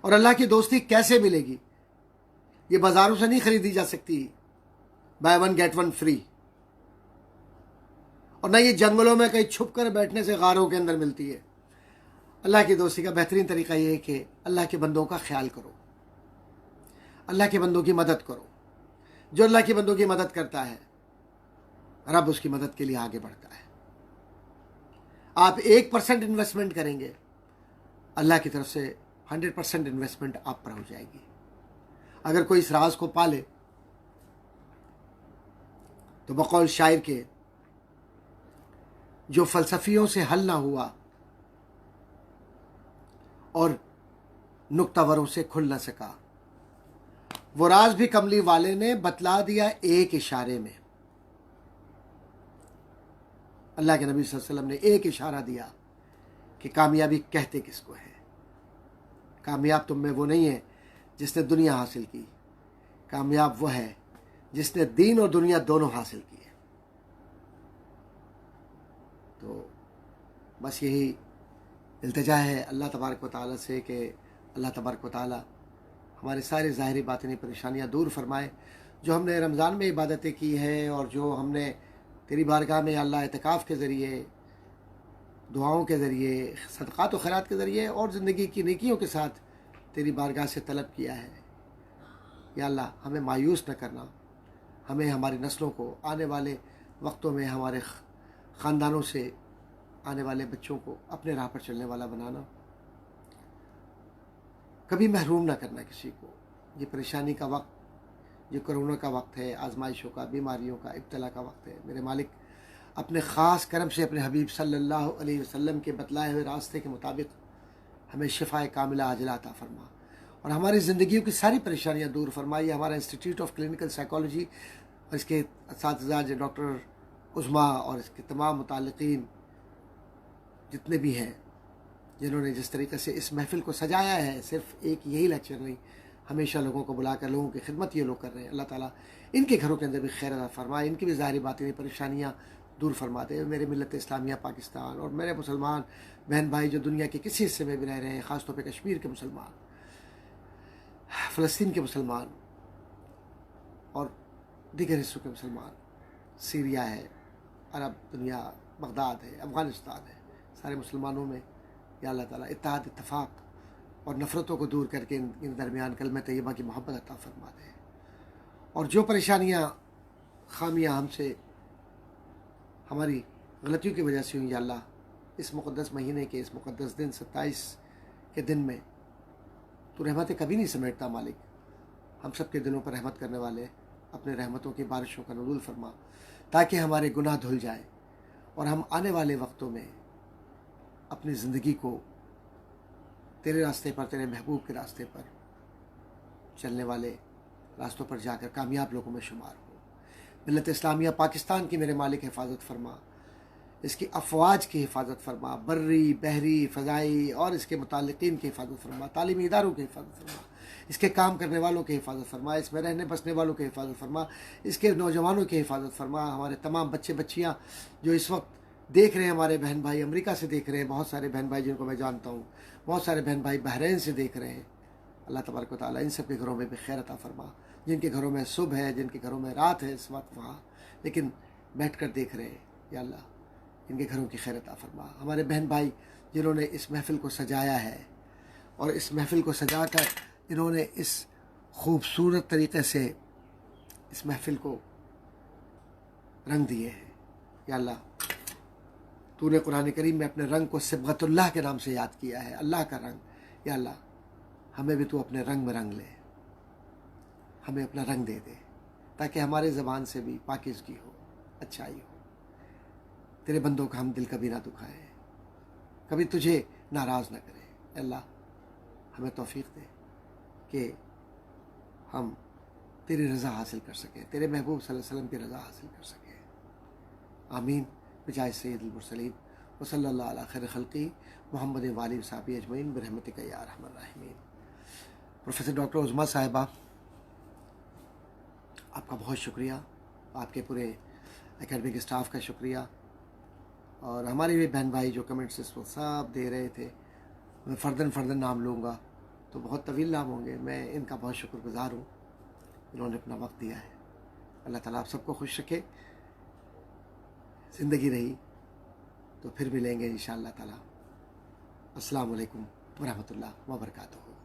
और अल्लाह की दोस्ती कैसे मिलेगी? ये बाज़ारों से नहीं खरीदी जा सकती, by one get one free, और न ये जंगलों में कहीं छुप कर बैठने से गारों के अंदर मिलती है। अल्लाह की दोस्ती का बेहतरीन तरीका ये है कि अल्लाह के बंदों का ख्याल करो, अल्लाह के बंदों की मदद करो। जो अल्लाह के बंदों की मदद करता है, रब उसकी मदद के लिए आगे बढ़ता है। आप 1% इन्वेस्टमेंट करेंगे, अल्लाह की तरफ से 100% इन्वेस्टमेंट आप पर हो जाएगी। अगर कोई इस राज को पाले तो बकौल शायर के, जो फ़लसफ़ियों से हल ना हुआ और नुक्तावरों से खुल न सका। वो राज भी कमली वाले ने बतला दिया एक इशारे में। अल्लाह के नबी सल्लल्लाहु अलैहि वसल्लम ने एक इशारा दिया कि कामयाबी कहते किसको है। कामयाब तुम में वो नहीं है जिसने दुनिया हासिल की, कामयाब वो है जिसने दीन और दुनिया दोनों हासिल की है। तो बस यही इल्तिजा है अल्लाह तबारक व तआला से कि अल्लाह तबारक व तआला हमारे सारे ज़ाहिरी बातिनी परेशानियाँ दूर फरमाए। जो हमने रमज़ान में इबादतें की हैं और जो हमने तेरी बारगाह में अल्लाह इतिकाफ़ के ज़रिए, दुआओं के ज़रिए, सदक़ात व खैरात के ज़रिए और ज़िंदगी की नेकियों के साथ तेरी बारगाह से तलब किया है, या अल्लाह हमें मायूस न करना। हमें हमारी नस्लों को आने वाले वक्तों में हमारे ख़ानदानों से आने वाले बच्चों को अपने राह पर चलने वाला बनाना। कभी महरूम ना करना किसी को। ये परेशानी का वक्त, ये कोरोना का वक्त है, आजमाइशों का, बीमारियों का, इब्तला का वक्त है। मेरे मालिक अपने ख़ास करम से अपने हबीब सल्लल्लाहु अलैहि वसल्लम के बतलाए हुए रास्ते के मुताबिक हमें शिफाए कामिला आजिला अता फरमा और हमारी ज़िंदगियों की सारी परेशानियाँ दूर फरमाइए। हमारा इंस्टीट्यूट ऑफ क्लिनिकल साइकोलॉजी और इसके असातिज़ा डॉक्टर उज़्मा और इसके तमाम मुताल्लिक़ीन जितने भी हैं, जिन्होंने जिस तरीके से इस महफ़िल को सजाया है, सिर्फ एक यही लेक्चर नहीं, हमेशा लोगों को बुलाकर लोगों की खिदमत ये लोग कर रहे हैं। अल्लाह ताला इनके घरों के अंदर भी खैर अता फरमाए, इनकी भी ज़ाहिरी बातें परेशानियाँ दूर फरमा दे। मेरे मिल्लत इस्लामिया पाकिस्तान और मेरे मुसलमान बहन भाई जो दुनिया के किसी हिस्से में भी रह रहे हैं, ख़ास तौर पर कश्मीर के मुसलमान, फ़लस्तीन के मुसलमान और दीगर हिस्सों के मुसलमान, सीरिया है, अरब दुनिया, बगदाद है, अफ़गानिस्तान है, सारे मुसलमानों में या अल्लाह ताला इत्तेहाद, इत्तफ़ाक़ और नफ़रतों को दूर करके इन दरमियान कलमा तय्यबा की मोहब्बत अता फरमा दे। और जो परेशानियाँ, ख़ामियाँ हमसे हमारी गलतियों की वजह से हुई, या अल्लाह इस मुक़द्दस महीने के इस मुक़द्दस दिन 27 के दिन में तो रहमतें कभी नहीं समेटता। मालिक हम सब के दिलों पर रहमत करने वाले अपने रहमतों की बारिशों का नुज़ूल फरमा, ताकि हमारे गुनाह धुल जाए और हम आने वाले वक्तों में अपनी ज़िंदगी को तेरे रास्ते पर, तेरे महबूब के रास्ते पर चलने वाले रास्तों पर जाकर कामयाब लोगों में शुमार हो। मिल्लत इस्लामिया पाकिस्तान की मेरे मालिक हिफाजत फरमा, इसकी अफवाज की हिफाजत फरमा, बर्री, बहरी, फ़ज़ाई और इसके मुताल्लिक़ीन की हिफाजत फरमा, तालीमी इदारों की हिफाजत फरमा, इसके काम करने वालों की हिफाजत फरमा, इसमें रहने बसने वालों की हिफाजत फरमा, इसके नौजवानों की हिफाजत फरमा। हमारे तमाम बच्चे बच्चियाँ जो इस वक्त देख रहे हैं, हमारे बहन भाई अमेरिका से देख रहे हैं, बहुत सारे बहन भाई जिनको मैं जानता हूँ, बहुत सारे बहन भाई बहरीन से देख रहे हैं। अल्लाह तबारक व तआला इन सब के घरों में भी खैर अता फरमा। जिनके घरों में सुबह है, जिनके घरों में रात है इस वक्त वहाँ, लेकिन बैठ कर देख रहे हैं, या अल्लाह इनके घरों की खैर अता फरमा। हमारे बहन भाई जिन्होंने इस महफ़िल को सजाया है और इस महफ़िल को सजा कर इन्होंने इस खूबसूरत तरीक़े से इस महफ़िल को रंग दिए हैं, या अल्लाह तूने कुरान करीम में अपने रंग को सिबगतुल्लाह के नाम से याद किया है, अल्लाह का रंग। या अल्लाह हमें भी तू अपने रंग में रंग ले, हमें अपना रंग दे दे, ताकि हमारे ज़बान से भी पाकीज़गी हो, अच्छाई हो। तेरे बंदों का हम दिल कभी ना दुखाए, कभी तुझे नाराज़ ना करें। अल्लाह हमें तौफ़ीक़ दे कि हम तेरी रज़ा हासिल कर सकें, तेरे महबूब सल्लल्लाहु अलैहि वसल्लम की रज़ा हासिल कर सकें। आमीन बिजाय सय्यिदुल मुरसलीन व सल्लल्लाहु अला खैर खल्क़ी मोहम्मद व आलिहि व सहबिही अजमईन बिरहमतिका या अरहमर राहिमीन। प्रोफेसर डॉक्टर उज़्मा साहिबा, आपका बहुत शुक्रिया, आपके पूरे एकेडमिक स्टाफ का शुक्रिया, और हमारे भी बहन भाई जो कमेंट्स इस वक्त सब दे रहे थे। मैं फ़र्दन नाम लूँगा तो बहुत तवील नाम होंगे। मैं इनका बहुत शुक्रगुज़ार हूँ, इन्होंने अपना वक्त दिया है। अल्लाह ताला आप सबको खुश रखे। ज़िंदगी रही तो फिर मिलेंगे इंशाअल्लाह ताला। अस्सलामु अलैकुम व रहमतुल्लाह व बरकातुहू।